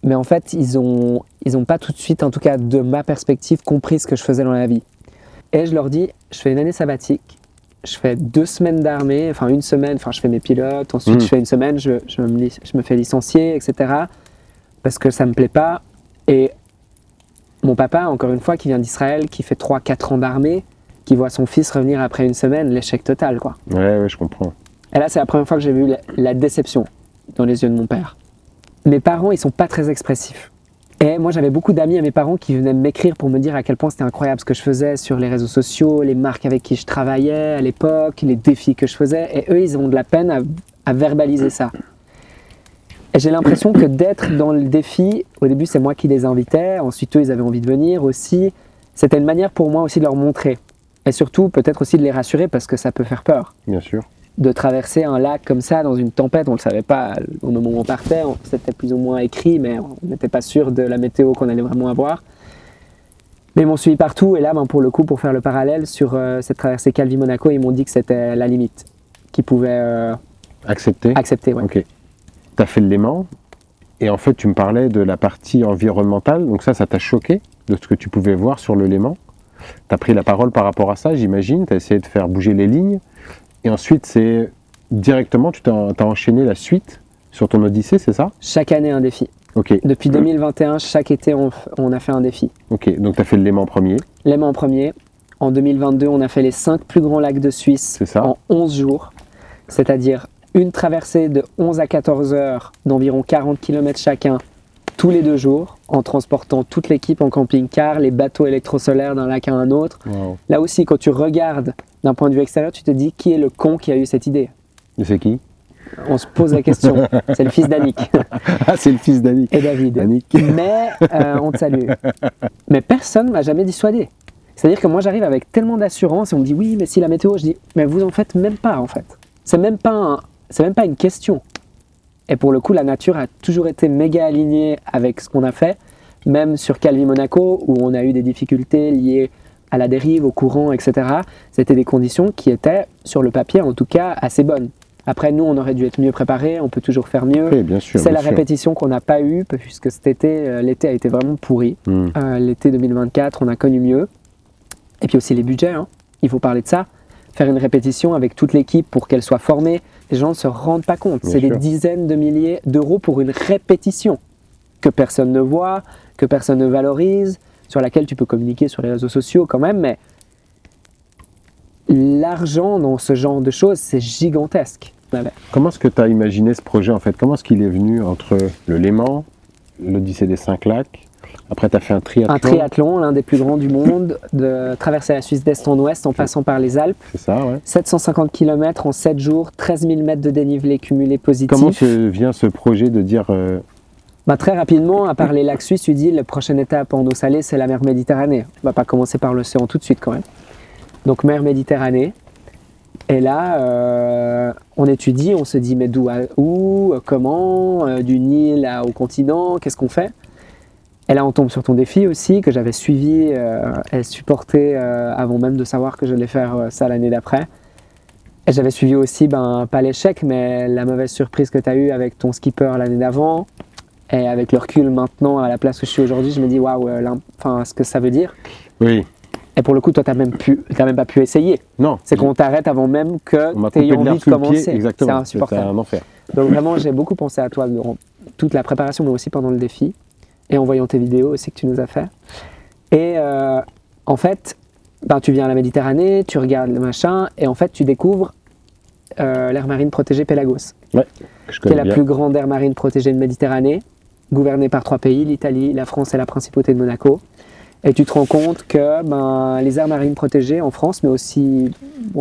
Mais en fait, ils ont pas tout de suite, en tout cas de ma perspective, compris ce que je faisais dans la vie. Et je leur dis, je fais une année sabbatique, je fais 2 semaines d'armée, une semaine, je fais mes pilotes, ensuite je fais une semaine, je me fais licencier, etc. Parce que ça me plaît pas. Et mon papa, encore une fois, qui vient d'Israël, qui fait 3-4 ans d'armée, qui voit son fils revenir après une semaine, l'échec total, quoi. Ouais, je comprends. Et là, c'est la première fois que j'ai vu la déception dans les yeux de mon père. Mes parents, ils sont pas très expressifs. Et moi, j'avais beaucoup d'amis à mes parents qui venaient m'écrire pour me dire à quel point c'était incroyable ce que je faisais sur les réseaux sociaux, les marques avec qui je travaillais à l'époque, les défis que je faisais. Et eux, ils ont de la peine à verbaliser ça. Et j'ai l'impression que d'être dans le défi, au début, c'est moi qui les invitais. Ensuite, eux, ils avaient envie de venir aussi. C'était une manière pour moi aussi de leur montrer. Et surtout, peut-être aussi de les rassurer parce que ça peut faire peur. Bien sûr. De traverser un lac comme ça dans une tempête, on ne le savait pas au moment où on partait, c'était plus ou moins écrit, mais on n'était pas sûr de la météo qu'on allait vraiment avoir. Mais ils m'ont suivi partout, et là, pour le coup, pour faire le parallèle, sur cette traversée Calvi-Monaco, ils m'ont dit que c'était la limite, qu'ils pouvaient Accepter. ouais. Ok. Tu as fait le Léman, et en fait, tu me parlais de la partie environnementale, donc ça t'a choqué de ce que tu pouvais voir sur le Léman. Tu as pris la parole par rapport à ça, j'imagine, tu as essayé de faire bouger les lignes. Et ensuite, c'est directement, tu t'as enchaîné la suite sur ton Odyssée, c'est ça? Chaque année, un défi. Ok. Depuis 2021, chaque été, on a fait un défi. Ok, donc tu as fait le Léman premier. Léman en premier. En 2022, on a fait les 5 plus grands lacs de Suisse C'est ça. en 11 jours. C'est-à-dire une traversée de 11 à 14 heures d'environ 40 km chacun, tous les 2 jours, en transportant toute l'équipe en camping-car, les bateaux électrosolaires d'un lac à un autre. Wow. Là aussi, quand tu regardes d'un point de vue extérieur, tu te dis qui est le con qui a eu cette idée. Et c'est qui? On se pose la question. C'est le fils d'Annick Ah, c'est le fils d'Annick. et David. Annick. Mais on te salue. Mais personne ne m'a jamais dissuadé. C'est-à-dire que moi, j'arrive avec tellement d'assurance et on me dit oui, mais si la météo, je dis mais vous en faites même pas en fait. C'est même pas une question. Et pour le coup, la nature a toujours été méga alignée avec ce qu'on a fait, même sur Calvi-Monaco où on a eu des difficultés liées à la dérive, au courant, etc. C'était des conditions qui étaient, sur le papier en tout cas, assez bonnes. Après, nous, on aurait dû être mieux préparés, on peut toujours faire mieux. Oui, bien sûr. C'est la bien sûr. répétition qu'on n'a pas eue, puisque cet été, l'été a été vraiment pourri. L'été 2024, on a connu mieux. Et puis aussi les budgets, hein. Il faut parler de ça. Faire une répétition avec toute l'équipe pour qu'elle soit formée, les gens ne se rendent pas compte. Bien C'est des sûr. dizaines de milliers d'euros pour une répétition que personne ne voit, que personne ne valorise, sur laquelle tu peux communiquer sur les réseaux sociaux quand même, mais l'argent dans ce genre de choses, c'est gigantesque. Comment est-ce que tu as imaginé ce projet en fait? Comment est-ce qu'il est venu entre le Léman, l'Odyssée des 5 lacs? Après, tu as fait un triathlon. Un triathlon, l'un des plus grands du monde, de traverser la Suisse d'est en ouest en passant par les Alpes. C'est ça, ouais. 750 km en 7 jours, 13 000 mètres de dénivelé cumulé positif. Comment vient ce projet de dire... Très rapidement, à part les lacs suisses, tu dis la prochaine étape en eau salée, c'est la mer Méditerranée. On va pas commencer par l'océan tout de suite quand même. Donc mer Méditerranée. Et là, on étudie, on se dit mais d'où à où, comment, du Nil au continent, qu'est-ce qu'on fait? Et là, on tombe sur ton défi aussi, que j'avais suivi et supporté avant même de savoir que j'allais faire ça l'année d'après. Et j'avais suivi aussi, pas l'échec, mais la mauvaise surprise que tu as eue avec ton skipper l'année d'avant. Et avec le recul maintenant, à la place où je suis aujourd'hui, je me dis waouh, ce que ça veut dire. Oui. Et pour le coup, toi, tu n'as même pas pu essayer. Non. C'est qu'on t'arrête avant même que tu aies envie de commencer. Exactement. C'est insupportable. C'est un enfer. Donc vraiment, j'ai beaucoup pensé à toi durant toute la préparation, mais aussi pendant le défi. Et en voyant tes vidéos aussi que tu nous as fait. Et en fait, tu viens à la Méditerranée, tu regardes le machin, et en fait, tu découvres l'aire marine protégée Pélagos. Ouais, qui est la plus grande aire marine protégée de Méditerranée, gouvernée par 3 pays, l'Italie, la France et la Principauté de Monaco. Et tu te rends compte que les aires marines protégées en France, mais aussi,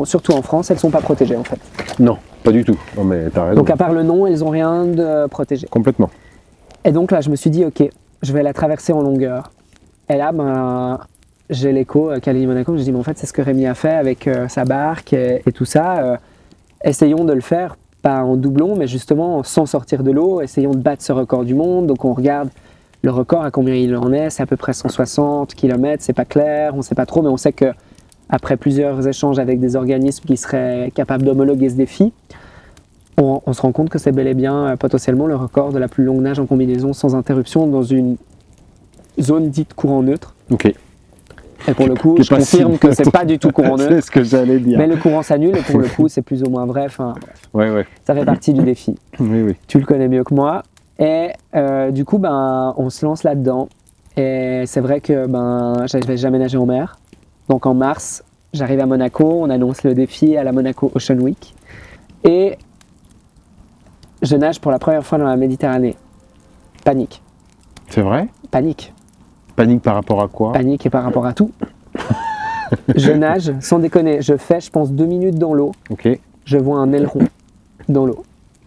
surtout en France, elles ne sont pas protégées en fait. Non, pas du tout. Non, mais t'as raison. Donc à part le nom, elles n'ont rien de protégé. Complètement. Et donc là, je me suis dit, ok, je vais la traverser en longueur. Et là, j'ai l'écho, Calédonie-Monaco, je me dis, mais en fait, c'est ce que Rémi a fait avec sa barque et tout ça. Essayons de le faire, pas en doublon, mais justement sans sortir de l'eau. Essayons de battre ce record du monde. Donc on regarde le record, à combien il en est, c'est à peu près 160 km, c'est pas clair, on ne sait pas trop, mais on sait que après plusieurs échanges avec des organismes qui seraient capables d'homologuer ce défi, on se rend compte que c'est bel et bien potentiellement le record de la plus longue nage en combinaison sans interruption dans une zone dite courant neutre. Ok. Et pour le coup, je confirme que c'est pas du tout courant neutre. C'est ce que j'allais dire. Mais le courant s'annule et pour le coup, c'est plus ou moins vrai. Enfin, ouais. Ça fait partie du défi. Oui. Tu le connais mieux que moi. Et du coup, on se lance là-dedans. Et c'est vrai que j'avais jamais nagé en mer. Donc en mars, j'arrive à Monaco. On annonce le défi à la Monaco Ocean Week. Et je nage pour la première fois dans la Méditerranée. Panique. C'est vrai? Panique. Panique par rapport à quoi? Panique et par rapport à tout. Je nage, sans déconner. Je fais, je pense, 2 minutes dans l'eau. Ok. Je vois un aileron dans l'eau.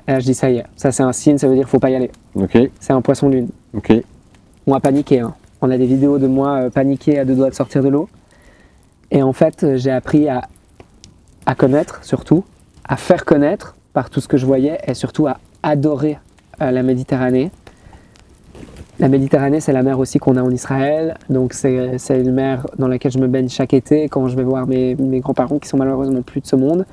Et là, je dis, ça y est, ça c'est un signe, ça veut dire qu'il ne faut pas y aller. Ok. C'est un poisson lune. Ok. On a paniqué. Hein. On a des vidéos de moi paniqué à 2 doigts de sortir de l'eau. Et en fait, j'ai appris à connaître, surtout, à faire connaître par tout ce que je voyais et surtout à adorer la Méditerranée. La Méditerranée, c'est la mer aussi qu'on a en Israël. Donc, c'est une mer dans laquelle je me baigne chaque été quand je vais voir mes grands-parents qui sont malheureusement plus de ce monde.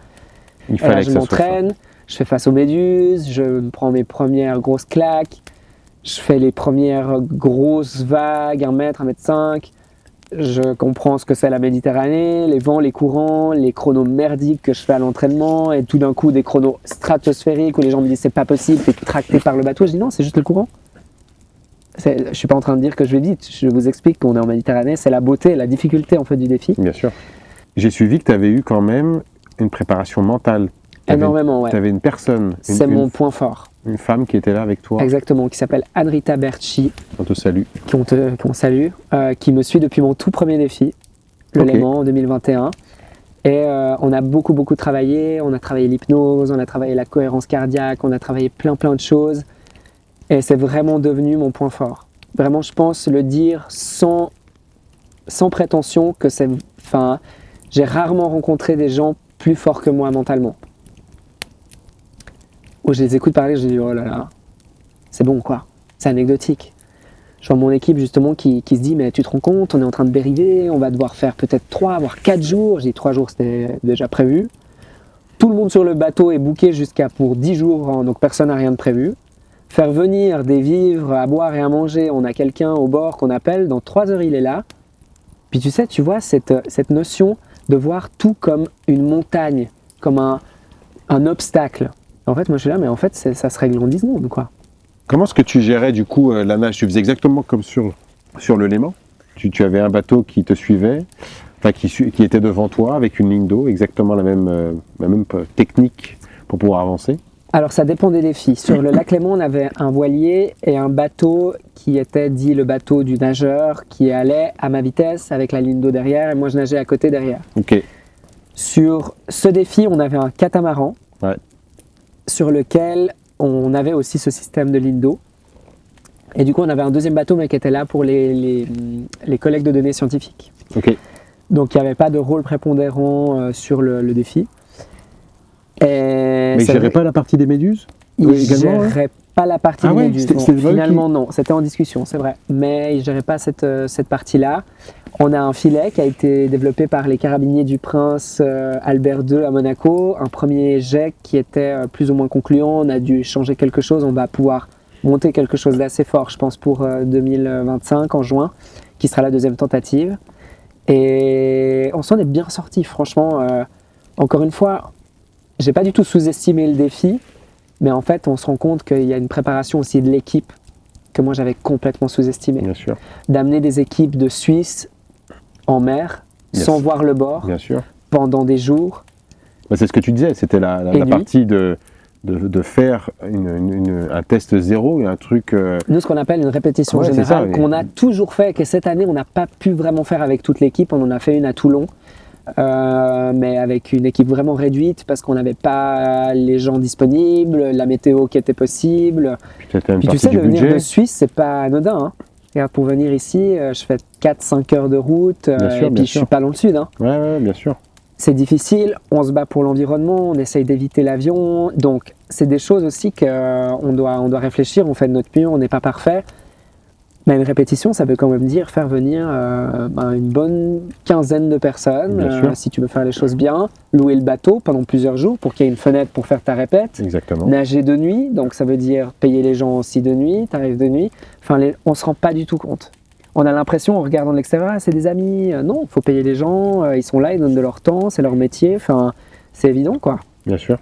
Il fallait là, que je ça m'entraîne, je fais face aux méduses, je me prends mes premières grosses claques, je fais les premières grosses vagues, 1 mètre, 1,5 m. Je comprends ce que c'est la Méditerranée, les vents, les courants, les chronos merdiques que je fais à l'entraînement et tout d'un coup des chronos stratosphériques où les gens me disent c'est pas possible, t'es tracté par le bateau. Je dis non, c'est juste le courant. Je suis pas en train de dire que je l'ai dit, je vous explique qu'on est en Méditerranée, c'est la beauté, la difficulté en fait du défi. Bien sûr. J'ai suivi que tu avais eu quand même une préparation mentale. Énormément, ouais. Tu avais une personne. C'est mon point fort. Une femme qui était là avec toi. Exactement, qui s'appelle Anrita Berchi. On te salue. Qu'on salue, qui me suit depuis mon tout premier défi, le Léman en 2021. Et on a beaucoup travaillé, on a travaillé l'hypnose, on a travaillé la cohérence cardiaque, on a travaillé plein de choses. Et c'est vraiment devenu mon point fort. Vraiment, je pense le dire sans prétention que c'est... Enfin, j'ai rarement rencontré des gens plus forts que moi mentalement. Où je les écoute parler, je dis oh là là, c'est bon quoi, c'est anecdotique. Je vois mon équipe justement qui se dit mais tu te rends compte, on est en train de dériver, on va devoir faire peut-être 3 voire 4 jours. J'ai dit 3 jours c'était déjà prévu. Tout le monde sur le bateau est booké jusqu'à pour 10 jours, hein, donc personne n'a rien de prévu. Faire venir des vivres à boire et à manger, on a quelqu'un au bord qu'on appelle, dans 3 heures il est là. Puis tu sais, tu vois cette notion de voir tout comme une montagne, comme un obstacle. En fait, moi je suis là, mais en fait ça se règle en 10 secondes quoi. Comment est-ce que tu gérais du coup la nage? Tu faisais exactement comme sur le Léman. Tu avais un bateau qui te suivait, enfin qui était devant toi avec une ligne d'eau, exactement la même technique pour pouvoir avancer. Alors ça dépend des défis. Sur le lac Léman, on avait un voilier et un bateau qui était dit le bateau du nageur qui allait à ma vitesse avec la ligne d'eau derrière et moi je nageais à côté derrière. Ok. Sur ce défi, on avait un catamaran Ouais. sur lequel on avait aussi ce système de ligne d'eau. Et du coup, on avait un deuxième bateau mais qui était là pour les collectes de données scientifiques. Ok. Donc il n'y avait pas de rôle prépondérant sur le défi. Et Mais il c'est gérait vrai- pas la partie des méduses Il également, ouais gérait pas la partie Ah des ouais, méduses. c'était- Non, c'était pas eux finalement, non. C'était en discussion, c'est vrai. Mais il gérait pas cette partie-là. On a un filet qui a été développé par les carabiniers du Prince Albert II à Monaco. Un premier jet qui était plus ou moins concluant. On a dû changer quelque chose. On va pouvoir monter quelque chose d'assez fort, je pense, pour 2025 en juin, qui sera la deuxième tentative. Et on s'en est bien sorti, franchement. Encore une fois, j'ai pas du tout sous-estimé le défi, mais en fait, on se rend compte qu'il y a une préparation aussi de l'équipe que moi j'avais complètement sous-estimé. Bien sûr. D'amener des équipes de Suisse en mer, Yes. sans voir le bord, Bien sûr. pendant des jours. Bah, c'est ce que tu disais, c'était la Et nuit. partie de faire un test zéro et un truc. Nous, ce qu'on appelle une répétition Ouais, c'est générale, ça, qu'on a toujours fait, et que cette année, on n'a pas pu vraiment faire avec toute l'équipe. On en a fait une à Toulon, mais avec une équipe vraiment réduite parce qu'on n'avait pas les gens disponibles, la météo qui était possible. C'était une Puis tu partie sais, du de venir budget. de Suisse, c'est pas anodin. Hein. Regarde, pour venir ici, je fais 4-5 heures de route Bien sûr, et bien puis je sûr. suis pas dans le sud. Hein. Ouais, bien sûr. C'est difficile, on se bat pour l'environnement, on essaye d'éviter l'avion. Donc, c'est des choses aussi qu'on doit réfléchir, on fait de notre mieux, on n'est pas parfait. Mais une répétition, ça veut quand même dire faire venir une bonne quinzaine de personnes, Bien sûr. si tu veux faire les choses bien, louer le bateau pendant plusieurs jours pour qu'il y ait une fenêtre pour faire ta répète. Exactement. Nager de nuit, donc ça veut dire payer les gens aussi de nuit, tarif de nuit. Enfin, on se rend pas du tout compte. On a l'impression, en regardant de l'extérieur, ah, c'est des amis. Non, il faut payer les gens, ils sont là, ils donnent de leur temps, c'est leur métier. Enfin, c'est évident, quoi. Bien sûr.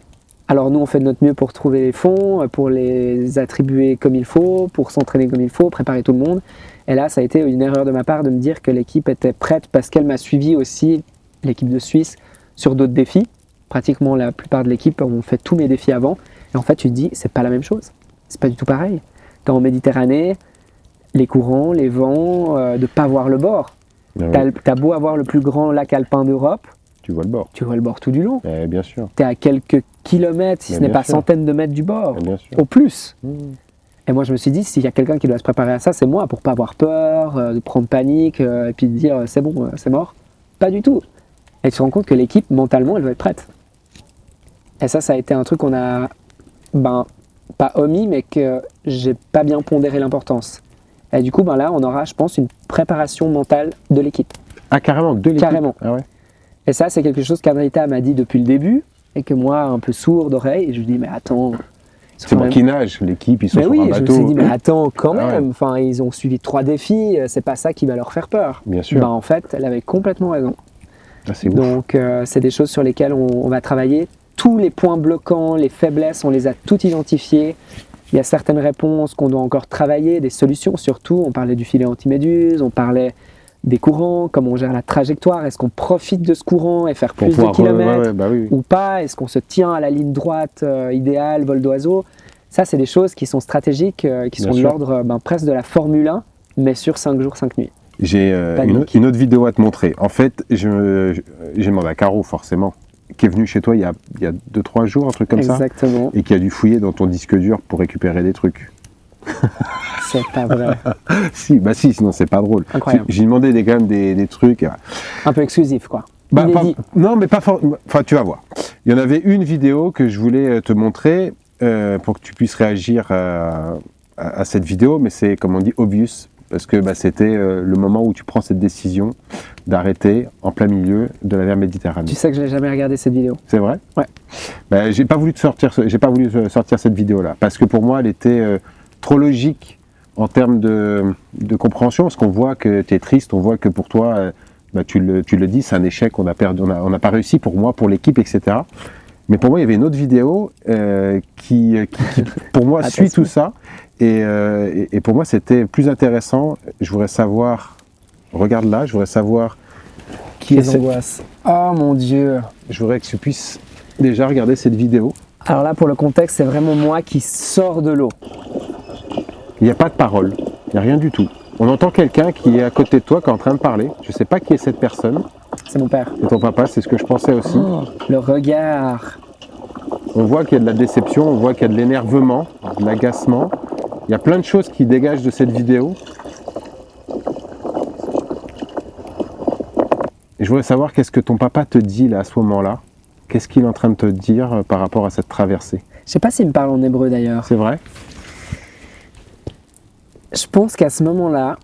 Alors nous, on fait de notre mieux pour trouver les fonds, pour les attribuer comme il faut, pour s'entraîner comme il faut, préparer tout le monde. Et là, ça a été une erreur de ma part de me dire que l'équipe était prête parce qu'elle m'a suivi aussi, l'équipe de Suisse, sur d'autres défis. Pratiquement la plupart de l'équipe ont fait tous mes défis avant. Et en fait, tu te dis, c'est pas la même chose. C'est pas du tout pareil. T'es en Méditerranée, les courants, les vents, de pas voir le bord. Ah oui, T'as beau avoir le plus grand lac alpin d'Europe, tu vois le bord. tu vois le bord tout du long. Bien sûr. T'es à quelques kilomètres, si Mais ce n'est bien pas sûr. centaines de mètres du bord, Bien sûr. au plus. Mmh. Et moi, je me suis dit, s'il y a quelqu'un qui doit se préparer à ça, c'est moi, pour pas avoir peur, de prendre panique, et puis de dire, c'est bon, c'est mort. Pas du tout. Et tu te rends compte que l'équipe, mentalement, elle doit être prête. Et ça a été un truc qu'on a, pas omis, mais que j'ai pas bien pondéré l'importance. Et du coup, là, on aura, je pense, une préparation mentale de l'équipe. Ah, carrément, de l'équipe. Carrément. Ah ouais. Et ça, c'est quelque chose qu'Andrita m'a dit depuis le début, et que moi, un peu sourd d'oreille, et je lui dis, mais attends... C'est moi qui nage, l'équipe, ils sont Mais sur oui, un je me bateau. suis dit, mais attends, quand Ah ouais. même, enfin, ils ont suivi 3 défis, c'est pas ça qui va leur faire peur. Bien sûr. En fait, elle avait complètement raison. Ah, c'est ouf. Donc, c'est des choses sur lesquelles on va travailler. Tous les points bloquants, les faiblesses, on les a toutes identifiées. Il y a certaines réponses qu'on doit encore travailler, des solutions surtout. On parlait du filet anti-méduse, on parlait des courants, comment on gère la trajectoire. Est-ce qu'on profite de ce courant et faire Pour plus de pouvoir kilomètres oui. ou pas? Est-ce qu'on se tient à la ligne droite idéale, vol d'oiseau? Ça, c'est des choses qui sont stratégiques, qui Bien sont de sûr. l'ordre presque de la Formule 1, mais sur 5 jours, 5 nuits. J'ai Panique. une autre vidéo à te montrer. En fait, j'ai demandé à Caro, forcément, qui est venue chez toi il y a 2-3 jours, un truc comme ça, Exactement. et qui a dû fouiller dans ton disque dur pour récupérer des trucs. C'est pas vrai. Si, sinon c'est pas drôle. Incroyable. J'ai demandé quand même des trucs. Un peu exclusif, quoi. Pas- Inédit. non, mais pas fort. Enfin, tu vas voir. Il y en avait une vidéo que je voulais te montrer pour que tu puisses réagir à cette vidéo, mais c'est, comme on dit, obvious, parce que c'était le moment où tu prends cette décision d'arrêter en plein milieu de la mer Méditerranée. Tu sais que je n'ai jamais regardé cette vidéo. C'est vrai? Ouais. J'ai pas voulu sortir cette vidéo-là, parce que pour moi, elle était trop logique en termes de compréhension, parce qu'on voit que tu es triste, on voit que pour toi, tu le dis, c'est un échec, on n'a pas réussi pour moi, pour l'équipe, etc. Mais pour moi, il y avait une autre vidéo qui pour moi, Attends, suit tout ça, et pour moi, c'était plus intéressant. Je voudrais savoir, regarde là, je voudrais savoir qui est Quelle angoisse. Oh mon Dieu. Je voudrais que tu puisses déjà regarder cette vidéo. Alors là, pour le contexte, c'est vraiment moi qui sors de l'eau. Il n'y a pas de parole, il n'y a rien du tout. On entend quelqu'un qui est à côté de toi, qui est en train de parler. Je ne sais pas qui est cette personne. C'est mon père. C'est ton papa, c'est ce que je pensais aussi. Oh, le regard. On voit qu'il y a de la déception, on voit qu'il y a de l'énervement, de l'agacement. Il y a plein de choses qui dégagent de cette vidéo. Et je voudrais savoir qu'est-ce que ton papa te dit là à ce moment-là. Qu'est-ce qu'il est en train de te dire par rapport à cette traversée? Je sais pas s'il me parle en hébreu d'ailleurs. C'est vrai? Je pense qu'à ce moment-là,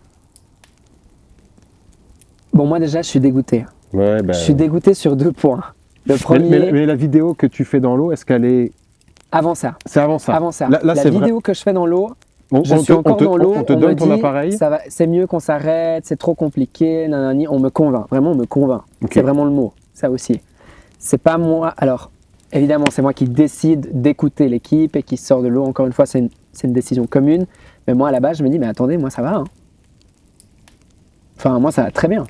bon moi déjà je suis dégoûté. Ouais, ben... Je suis dégoûté sur 2 points. Le premier, mais la vidéo que tu fais dans l'eau, est-ce qu'elle est... avant ça. C'est avant ça. Avant ça. Là, La c'est vrai. vidéo que je fais dans l'eau, On je suis te- encore dans l'eau. on te me donne ton dit, appareil. ça va, c'est mieux qu'on s'arrête, c'est trop compliqué, nanani. On me convainc. Vraiment, on me convainc. Ok. C'est vraiment le mot. Ça aussi. C'est pas moi. Alors, évidemment, c'est moi qui décide d'écouter l'équipe et qui sort de l'eau. Encore une fois, c'est une décision commune. Mais moi, à la base, je me dis, mais attendez, moi, ça va. Hein. Enfin, moi, ça va très bien.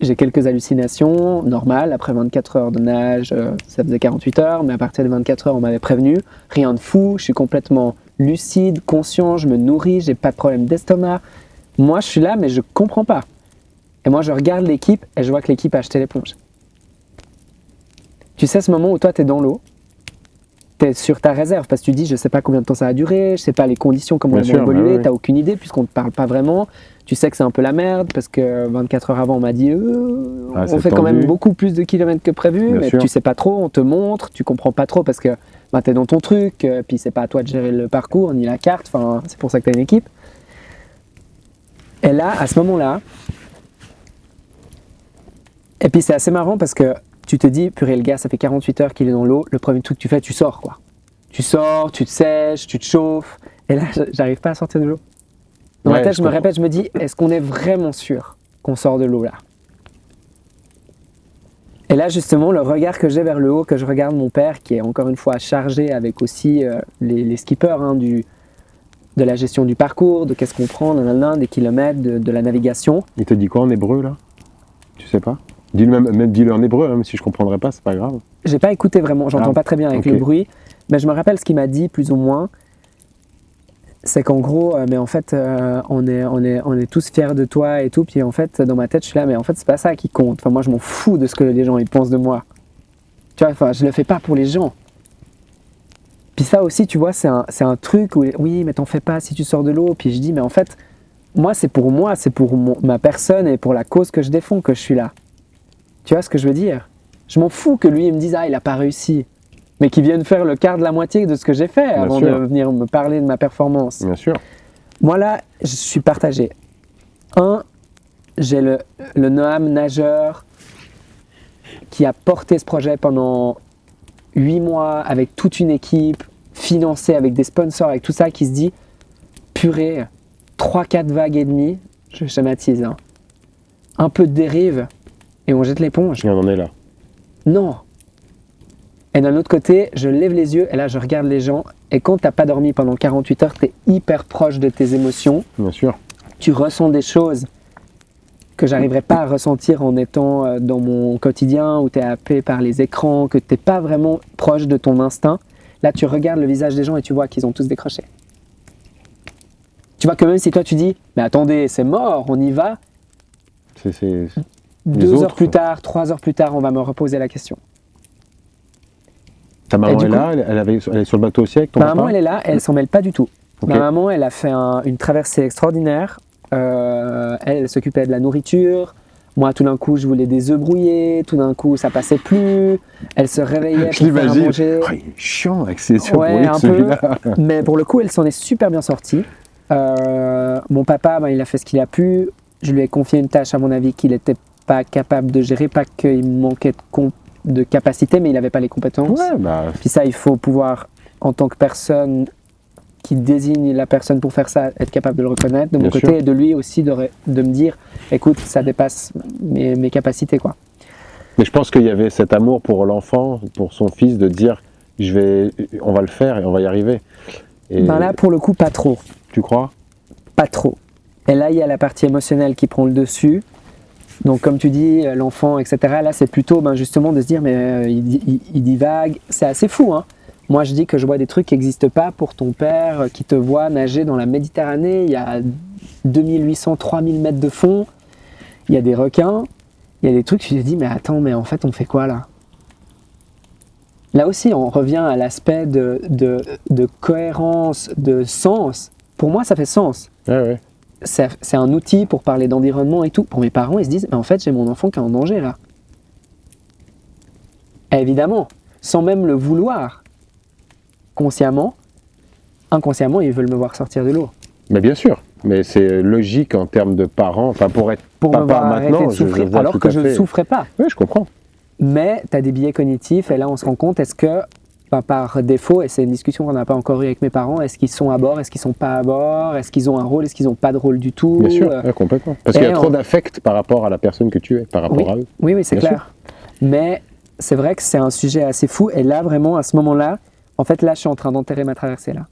J'ai quelques hallucinations normales. Après 24 heures de nage, ça faisait 48 heures. Mais à partir de 24 heures, on m'avait prévenu. Rien de fou. Je suis complètement lucide, conscient. Je me nourris. J'ai pas de problème d'estomac. Moi, je suis là, mais je comprends pas. Et moi, je regarde l'équipe et je vois que l'équipe a acheté l'éponge. Tu sais, ce moment où toi, tu es dans l'eau, tu es sur ta réserve parce que tu dis, je sais pas combien de temps ça va durer, je sais pas les conditions, comment Bien elles sûr, vont évoluer, bah oui. tu n'as aucune idée puisqu'on ne te parle pas vraiment. Tu sais que c'est un peu la merde parce que 24 heures avant, on m'a dit, Ah, on c'est fait quand tendu. même beaucoup plus de kilomètres que prévu, Bien mais sûr. tu sais pas trop, on te montre, tu comprends pas trop parce que bah, tu es dans ton truc, puis c'est pas à toi de gérer le parcours ni la carte, enfin, c'est pour ça que tu as une équipe. Et là, à ce moment-là, et puis c'est assez marrant parce que tu te dis, purée, le gars, ça fait 48 heures qu'il est dans l'eau, le premier truc que tu fais, tu sors quoi. Tu sors, tu te sèches, tu te chauffes, et là, j'arrive pas à sortir de l'eau. Dans ma Ouais, tête, je je me comprends. répète, je me dis, est-ce qu'on est vraiment sûr qu'on sort de l'eau là? Et là, justement, le regard que j'ai vers le haut, que je regarde mon père, qui est encore une fois chargé avec aussi les skippers hein, de la gestion du parcours, de qu'est-ce qu'on prend, nanana, des kilomètres, de la navigation. Il te dit quoi en hébreu là? Tu sais pas? Dis-le même dis-le en hébreu, même si je comprendrais pas, c'est pas grave. J'ai pas écouté vraiment, j'entends Ah, pas très bien avec ok. le bruit, mais je me rappelle ce qu'il m'a dit plus ou moins. C'est qu'en gros, mais en fait, on est tous fiers de toi et tout. Puis en fait, dans ma tête, je suis là, mais en fait, c'est pas ça qui compte. Enfin, moi, je m'en fous de ce que les gens ils pensent de moi. Tu vois, enfin, je le fais pas pour les gens. Puis ça aussi, tu vois, c'est un truc où, oui, mais t'en fais pas si tu sors de l'eau. Puis je dis, mais en fait, moi, c'est pour ma personne et pour la cause que je défends que je suis là. Tu vois ce que je veux dire? Je m'en fous que lui, il me dise, ah, il a pas réussi. Mais qu'il vienne faire le quart de la moitié de ce que j'ai fait avant sûr. de venir me parler de ma performance. Bien sûr. Moi là, je suis partagé. J'ai le Noam nageur qui a porté ce projet pendant 8 mois avec toute une équipe, financé avec des sponsors, avec tout ça, qui se dit, purée, 3-4 vagues et demie, je schématise, hein, un peu de dérive et on jette l'éponge. Et on en est là. Non. Et d'un autre côté, je lève les yeux et là, je regarde les gens. Et quand tu n'as pas dormi pendant 48 heures, tu es hyper proche de tes émotions. Bien sûr. Tu ressens des choses que j'arriverais pas à ressentir en étant dans mon quotidien, où tu es happé par les écrans, que tu n'es pas vraiment proche de ton instinct. Là, tu regardes le visage des gens et tu vois qu'ils ont tous décroché. Tu vois que même si toi, tu dis, mais attendez, c'est mort, on y va. Les 2 heures autres, plus tard, 3 heures plus tard, on va me reposer la question. Ta maman du est coup- là, elle est sur le bateau aussi avec ton Ma papa? maman, elle est là, elle s'en mêle pas du tout. Ok. Ma maman, elle a fait une traversée extraordinaire. Elle s'occupait de la nourriture. Moi, tout d'un coup, je voulais des œufs brouillés. Tout d'un coup, ça passait plus. Elle se réveillait Je pour faire à l'imagine. manger. Oh, il est chiant avec ses yeux Ouais, brouillés, un peu. celui-là. Mais pour le coup, elle s'en est super bien sortie. Mon papa, ben, il a fait ce qu'il a pu. Je lui ai confié une tâche, à mon avis, qu'il n'était pas capable de gérer. Pas qu'il manquait de capacité, mais il n'avait pas les compétences. Ouais, bah, Puis ça, il faut pouvoir, en tant que personne qui désigne la personne pour faire ça, être capable de le reconnaître de mon Bien côté sûr. et de lui aussi de me dire, écoute, ça dépasse mes capacités, quoi. mais je pense qu'il y avait cet amour pour l'enfant, pour son fils, de dire on va le faire et on va y arriver. Et Ben là, pour le coup, pas trop. tu crois? Pas trop. Et là, il y a la partie émotionnelle qui prend le dessus. Donc, comme tu dis, l'enfant, etc. Là, c'est plutôt justement de se dire, mais il divague. C'est assez fou, hein. Moi, je dis que je vois des trucs qui n'existent pas pour ton père qui te voit nager dans la Méditerranée. Il y a 2800, 3000 mètres de fond. Il y a des requins. Il y a des trucs, tu te dis, mais attends, mais en fait, on fait quoi là? Là aussi, on revient à l'aspect de cohérence, de sens. Pour moi, ça fait sens. Ouais. C'est un outil pour parler d'environnement et tout. Pour mes parents, ils se disent, mais en fait, j'ai mon enfant qui est en danger là. Et évidemment, sans même le vouloir, consciemment, inconsciemment, ils veulent me voir sortir de l'eau. Mais bien sûr, mais c'est logique en termes de parents, enfin pour être Pour me papa voir arrêter maintenant, de souffrir, je vois alors tout que à je ne fait. souffrais pas. Oui, je comprends. Mais tu as des biais cognitifs et là, on se rend compte, est-ce que, par défaut, et c'est une discussion qu'on n'a pas encore eue avec mes parents, est-ce qu'ils sont à bord, est-ce qu'ils ne sont pas à bord, est-ce qu'ils ont un rôle, est-ce qu'ils n'ont pas de rôle du tout? Bien sûr, ouais, complètement. Parce qu'il y a Et trop d'affect par rapport à la personne que tu es, par rapport à eux. Oui, c'est Bien clair. Mais c'est vrai que c'est un sujet assez fou. Et là, vraiment, à ce moment-là, en fait, là, je suis en train d'enterrer ma traversée, là.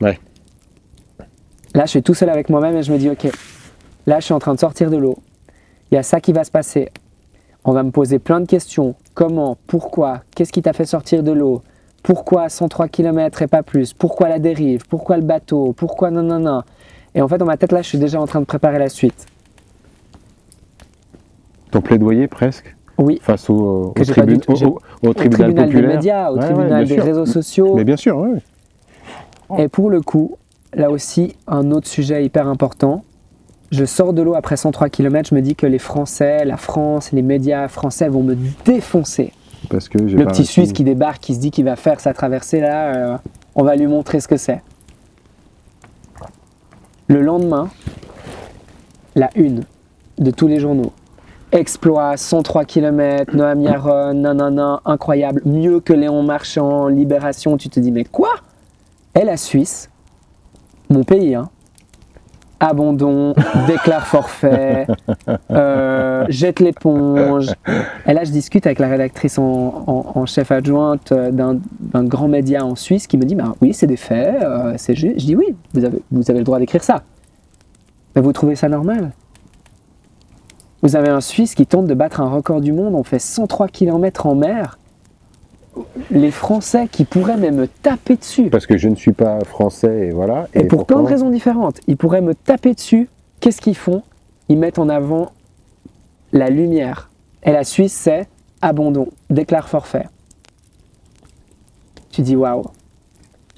Ouais. Là, je suis tout seul avec moi-même et je me dis, OK, là, je suis en train de sortir de l'eau. Il y a ça qui va se passer. On va me poser plein de questions. Comment? Pourquoi? Qu'est-ce qui t'a fait sortir de l'eau? Pourquoi 103 km et pas plus? Pourquoi la dérive? Pourquoi le bateau? Pourquoi non? Et en fait, dans ma tête, là, je suis déjà en train de préparer la suite. Ton plaidoyer presque Oui. face au Que j'ai pas du tout- au tribunal des populaire. médias, au Ouais, tribunal bien des sûr. réseaux sociaux. Mais bien sûr, oui. Et pour le coup, là aussi, un autre sujet hyper important. Je sors de l'eau après 103 km, je me dis que les Français, la France, les médias français vont me défoncer. Parce que j'ai Le pas petit réussi. Suisse qui débarque, qui se dit qu'il va faire sa traversée là, on va lui montrer ce que c'est. Le lendemain, la une de tous les journaux. Exploit, 103 km, Noam Yaron, nanana, incroyable, mieux que Léon Marchand, Libération. Tu te dis, mais quoi? Et la Suisse, mon pays, hein, abandon, déclare forfait, jette l'éponge. Et là, je discute avec la rédactrice en chef adjointe d'un grand média en Suisse qui me dit, bah, oui, c'est des faits, c'est juste. Je dis, oui, vous avez le droit d'écrire ça. Mais vous trouvez ça normal? Vous avez un Suisse qui tente de battre un record du monde, on fait 103 km en mer. Les Français qui pourraient même me taper dessus. Parce que je ne suis pas français et voilà. Et pour plein de pourtant- raisons différentes. Ils pourraient me taper dessus. Qu'est-ce qu'ils font? Ils mettent en avant la lumière. Et la Suisse, c'est abandon, déclare forfait. Tu dis waouh.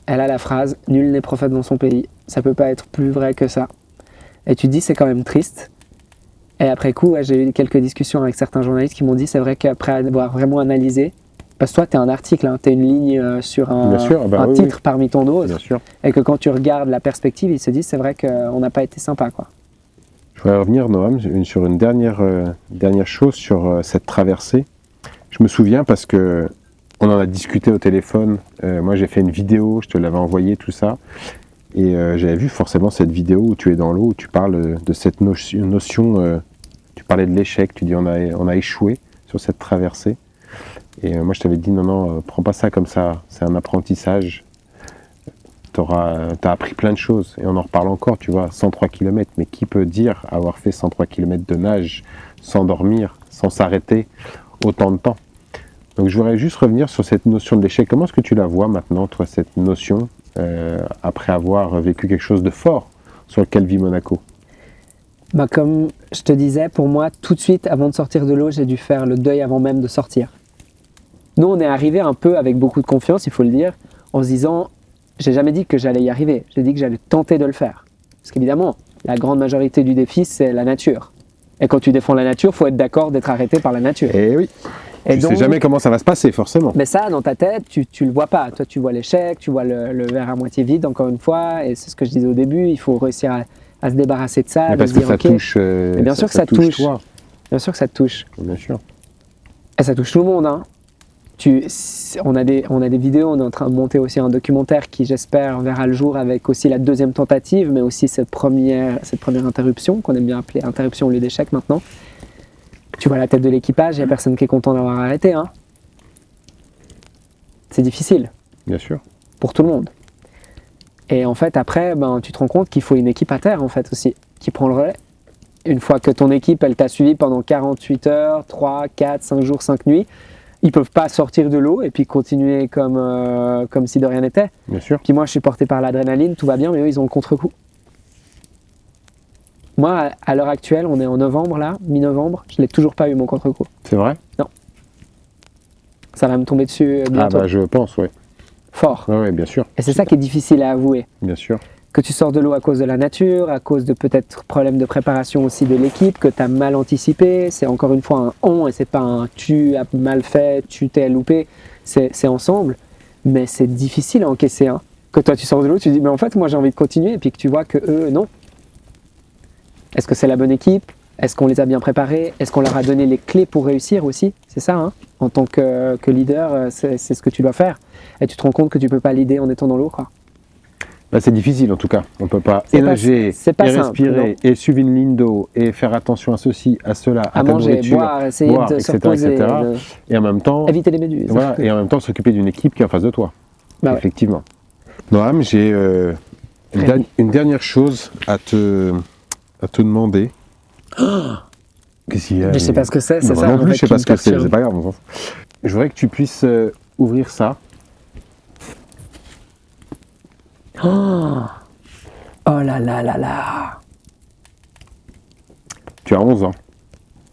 Elle a la phrase nul n'est prophète dans son pays. Ça peut pas être plus vrai que ça. Et tu te dis c'est quand même triste. Et après coup, ouais, j'ai eu quelques discussions avec certains journalistes qui m'ont dit c'est vrai qu'après avoir vraiment analysé, parce que toi, tu es un article, hein, tu es une ligne sur un, Bien sûr, bah un oui, titre oui. parmi tant d'autres, Bien sûr. et que quand tu regardes la perspective, ils se disent c'est vrai qu'on n'a pas été sympa, quoi. Je voudrais revenir, Noam, sur une dernière chose sur cette traversée. Je me souviens parce que on en a discuté au téléphone. Moi, j'ai fait une vidéo, je te l'avais envoyé, tout ça. Et j'avais vu forcément cette vidéo où tu es dans l'eau, où tu parles de cette notion tu parlais de l'échec, tu dis on a échoué sur cette traversée. Et moi, je t'avais dit non, prends pas ça comme ça, c'est un apprentissage. T'as appris plein de choses, et on en reparle encore, tu vois, 103 km, mais qui peut dire avoir fait 103 km de nage, sans dormir, sans s'arrêter, autant de temps? Donc je voudrais juste revenir sur cette notion de l'échec. Comment est-ce que tu la vois maintenant, toi, cette notion, après avoir vécu quelque chose de fort sur lequel vit Monaco? Bah, comme je te disais, pour moi, tout de suite, avant de sortir de l'eau, j'ai dû faire le deuil avant même de sortir. Nous, on est arrivé un peu avec beaucoup de confiance, il faut le dire, en se disant, j'ai jamais dit que j'allais y arriver, j'ai dit que j'allais tenter de le faire. Parce qu'évidemment, la grande majorité du défi, c'est la nature. Et quand tu défends la nature, il faut être d'accord d'être arrêté par la nature. Eh oui, Et tu donc, sais jamais comment ça va se passer, forcément. mais ça, dans ta tête, tu le vois pas. Toi, tu vois l'échec, tu vois le verre à moitié vide, encore une fois, et c'est ce que je disais au début, il faut réussir à se débarrasser de ça, Mais de parce se que dire, ça ok, touche. Mais bien sûr que ça touche. Toi, bien sûr que ça te touche. bien sûr. Et ça touche tout le monde, hein. On a des vidéos, on est en train de monter aussi un documentaire qui, j'espère, verra le jour avec aussi la deuxième tentative, mais aussi cette première interruption, qu'on aime bien appeler interruption au lieu d'échec maintenant. Tu vois la tête de l'équipage, il n'y a personne qui est content d'avoir arrêté, hein. C'est difficile Bien sûr. pour tout le monde. Et en fait, après, tu te rends compte qu'il faut une équipe à terre, en fait, aussi, qui prend le relais. Une fois que ton équipe, elle t'a suivi pendant 48 heures, 3, 4, 5 jours, 5 nuits, Ils peuvent pas sortir de l'eau et puis continuer comme si de rien n'était. Bien sûr. Puis moi, je suis porté par l'adrénaline, tout va bien, mais eux, ils ont le contre-coup. Moi, à l'heure actuelle, on est en novembre, là, mi-novembre, je l'ai toujours pas eu, mon contre-coup. C'est vrai? Ça va me tomber dessus bientôt. Ah bah je pense, oui. Fort. Oui, bien sûr. Et c'est ça qui est difficile à avouer. Bien sûr. Que tu sors de l'eau à cause de la nature, à cause de peut-être problèmes de préparation aussi de l'équipe, que tu as mal anticipé. C'est encore une fois un on et c'est pas un tu as mal fait, tu t'es loupé. C'est ensemble. Mais c'est difficile à encaisser. Hein. Que toi tu sors de l'eau, tu dis mais en fait moi j'ai envie de continuer et puis que tu vois que eux non. Est-ce que c'est la bonne équipe? Est-ce qu'on les a bien préparés? Est-ce qu'on leur a donné les clés pour réussir aussi? C'est ça, hein. En tant que leader, c'est ce que tu dois faire. Et tu te rends compte que tu peux pas leader en étant dans l'eau, quoi. Bah, c'est difficile en tout cas. On ne peut pas C'est pas- nager, c'est pas et simple, respirer, et suivre une ligne d'eau, et faire attention à ceci, à cela, à À ta manger, nourriture, boire, essayer boire, de se etc., reposer, etc. de- Et en même temps, éviter les méduses. voilà, et en même temps s'occuper d'une équipe qui est en face de toi. Bah ouais. Effectivement. Noam, j'ai une dernière chose à te demander. Qu'est-ce qu'il y a? Mais je sais pas ce que c'est Moi ça. non en plus, fait, je sais qui pas me ce que c'est, perturbe. c'est pas grave. On s'en fout. Je voudrais que tu puisses ouvrir ça. Oh là là là là. Tu as 11 ans.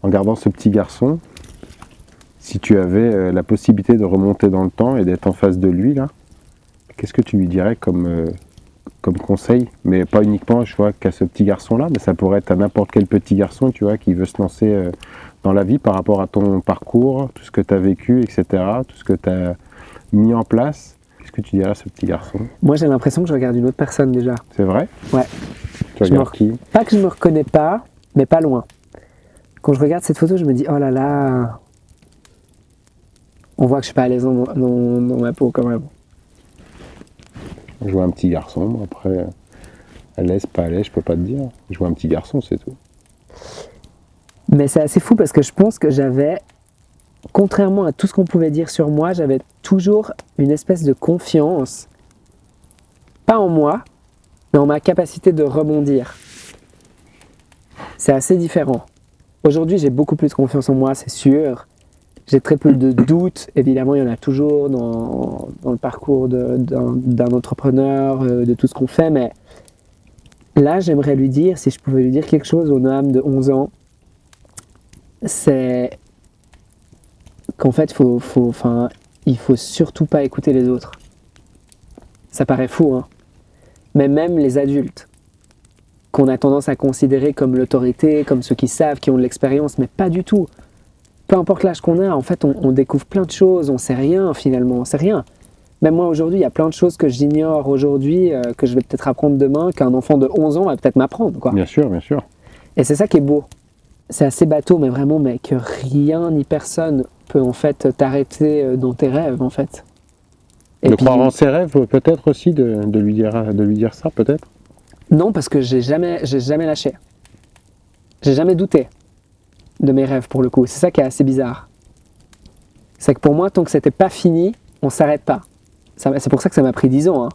En gardant ce petit garçon, si tu avais la possibilité de remonter dans le temps et d'être en face de lui, là, qu'est-ce que tu lui dirais comme conseil? Mais pas uniquement, je vois, qu'à ce petit garçon-là, mais ça pourrait être à n'importe quel petit garçon, tu vois, qui veut se lancer dans la vie par rapport à ton parcours, tout ce que tu as vécu, etc., tout ce que tu as mis en place. Qu'est-ce que tu dirais à ce petit garçon? Moi, j'ai l'impression que je regarde une autre personne déjà. C'est vrai? Ouais. Tu Je me regardes qui? Pas que je me reconnais pas, mais pas loin. Quand je regarde cette photo, je me dis oh là là. On voit que je suis pas à l'aise dans ma peau quand même. Je vois un petit garçon, moi, après, à l'aise, pas à l'aise, je peux pas te dire. Je vois un petit garçon, c'est tout. Mais c'est assez fou parce que je pense que j'avais, contrairement à tout ce qu'on pouvait dire sur moi, j'avais toujours une espèce de confiance, pas en moi, mais en ma capacité de rebondir. C'est assez différent. Aujourd'hui, j'ai beaucoup plus de confiance en moi, c'est sûr. J'ai très peu de doutes. Évidemment, il y en a toujours dans le parcours d'un entrepreneur, de tout ce qu'on fait. Mais là, j'aimerais lui dire, si je pouvais lui dire quelque chose au Noam de 11 ans, c'est qu'en fait, il faut surtout pas écouter les autres. Ça paraît fou, hein. Mais même les adultes, qu'on a tendance à considérer comme l'autorité, comme ceux qui savent, qui ont de l'expérience, mais pas du tout. Peu importe l'âge qu'on a, en fait, on découvre plein de choses, on sait rien finalement, on sait rien. Même moi aujourd'hui, il y a plein de choses que j'ignore aujourd'hui, que je vais peut-être apprendre demain, qu'un enfant de 11 ans va peut-être m'apprendre, quoi. Bien sûr, bien sûr. Et c'est ça qui est beau. C'est assez bateau, mais vraiment, mais que rien ni personne peut en fait t'arrêter dans tes rêves, en fait. Et De puis, croire en ses rêves, peut-être aussi, de lui dire ça, peut-être? non, parce que j'ai jamais lâché. J'ai jamais douté de mes rêves, pour le coup. C'est ça qui est assez bizarre. C'est que pour moi, tant que c'était pas fini, on s'arrête pas. C'est pour ça que ça m'a pris 10 ans. Hein.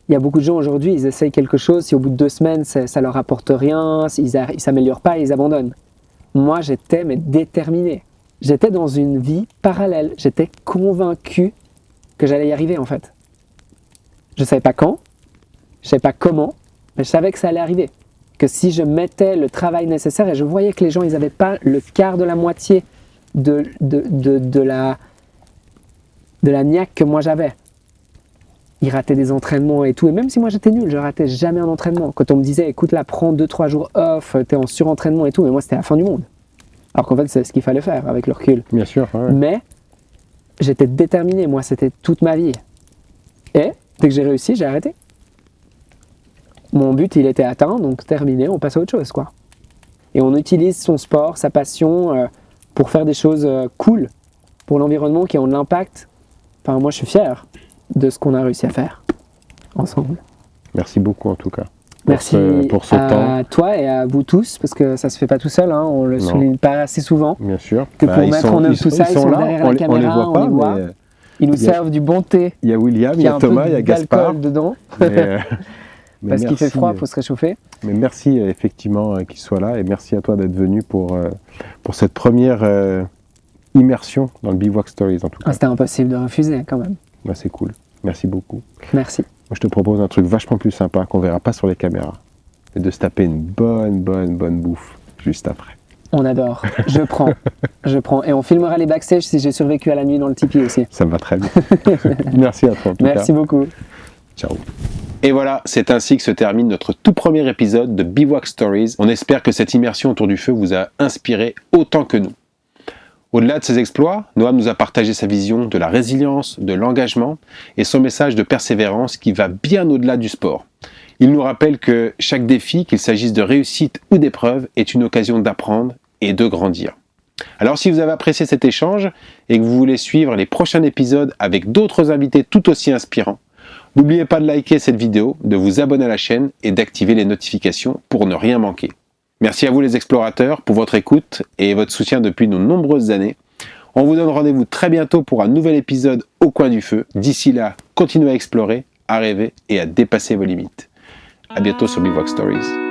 Il y a beaucoup de gens aujourd'hui, ils essayent quelque chose, si au bout de 2 semaines, ça leur apporte rien, ils s'améliorent pas, ils abandonnent. Moi, j'étais déterminé. J'étais dans une vie parallèle. J'étais convaincu que j'allais y arriver, en fait. Je savais pas quand, je savais pas comment, mais je savais que ça allait arriver. Que si je mettais le travail nécessaire, et je voyais que les gens, ils n'avaient pas le quart de la moitié de la niaque que moi j'avais. Ils rataient des entraînements et tout. Et même si moi j'étais nul, je ratais jamais un entraînement. Quand on me disait, écoute là, prends 2-3 jours off, t'es en surentraînement et tout, mais moi c'était la fin du monde. Alors qu'en fait, c'est ce qu'il fallait faire avec le recul. Bien sûr, ouais. Mais j'étais déterminé, moi c'était toute ma vie. Et dès que j'ai réussi, j'ai arrêté. Mon but, il était atteint, donc terminé, on passe à autre chose, quoi. Et on utilise son sport, sa passion, pour faire des choses cool, pour l'environnement qui ont de l'impact. Enfin, moi, je suis fier de ce qu'on a réussi à faire ensemble. Merci beaucoup, en tout cas. Merci pour ce à temps. toi et à vous tous, parce que ça se fait pas tout seul, hein, on le Non. souligne pas assez souvent. Bien sûr. Que pour ils mettre sont- en œuvre ils tout ça, ils sont là, derrière on la les caméra, voit on pas, les voit. mais Ils nous il y a- servent du bon thé, il y a William, il qui y a a un peu Thomas, il y a Gaspard. d'alcool dedans, Mais, mais parce qu'il fait merci, froid, il faut se réchauffer. Mais merci effectivement qu'il soit là et merci à toi d'être venu pour cette première immersion dans le Bivouac Stories en tout cas. Ah, c'était impossible de refuser quand même. Bah, c'est cool. Merci beaucoup. Merci. Moi, je te propose un truc vachement plus sympa qu'on verra pas sur les caméras. C'est de se taper une bonne bouffe juste après. On adore. Je prends. Je prends. Et on filmera les backstage si j'ai survécu à la nuit dans le Tipeee aussi. Ça me va très bien. Merci à toi en tout Merci cas. beaucoup. Ciao. Et voilà, c'est ainsi que se termine notre tout premier épisode de Bivouac Stories. On espère que cette immersion autour du feu vous a inspiré autant que nous. Au-delà de ses exploits, Noam nous a partagé sa vision de la résilience, de l'engagement et son message de persévérance qui va bien au-delà du sport. Il nous rappelle que chaque défi, qu'il s'agisse de réussite ou d'épreuve, est une occasion d'apprendre et de grandir. Alors si vous avez apprécié cet échange et que vous voulez suivre les prochains épisodes avec d'autres invités tout aussi inspirants, n'oubliez pas de liker cette vidéo, de vous abonner à la chaîne et d'activer les notifications pour ne rien manquer. Merci à vous les explorateurs pour votre écoute et votre soutien depuis de nombreuses années. On vous donne rendez-vous très bientôt pour un nouvel épisode au coin du feu. D'ici là, continuez à explorer, à rêver et à dépasser vos limites. À bientôt sur Bivouac Stories.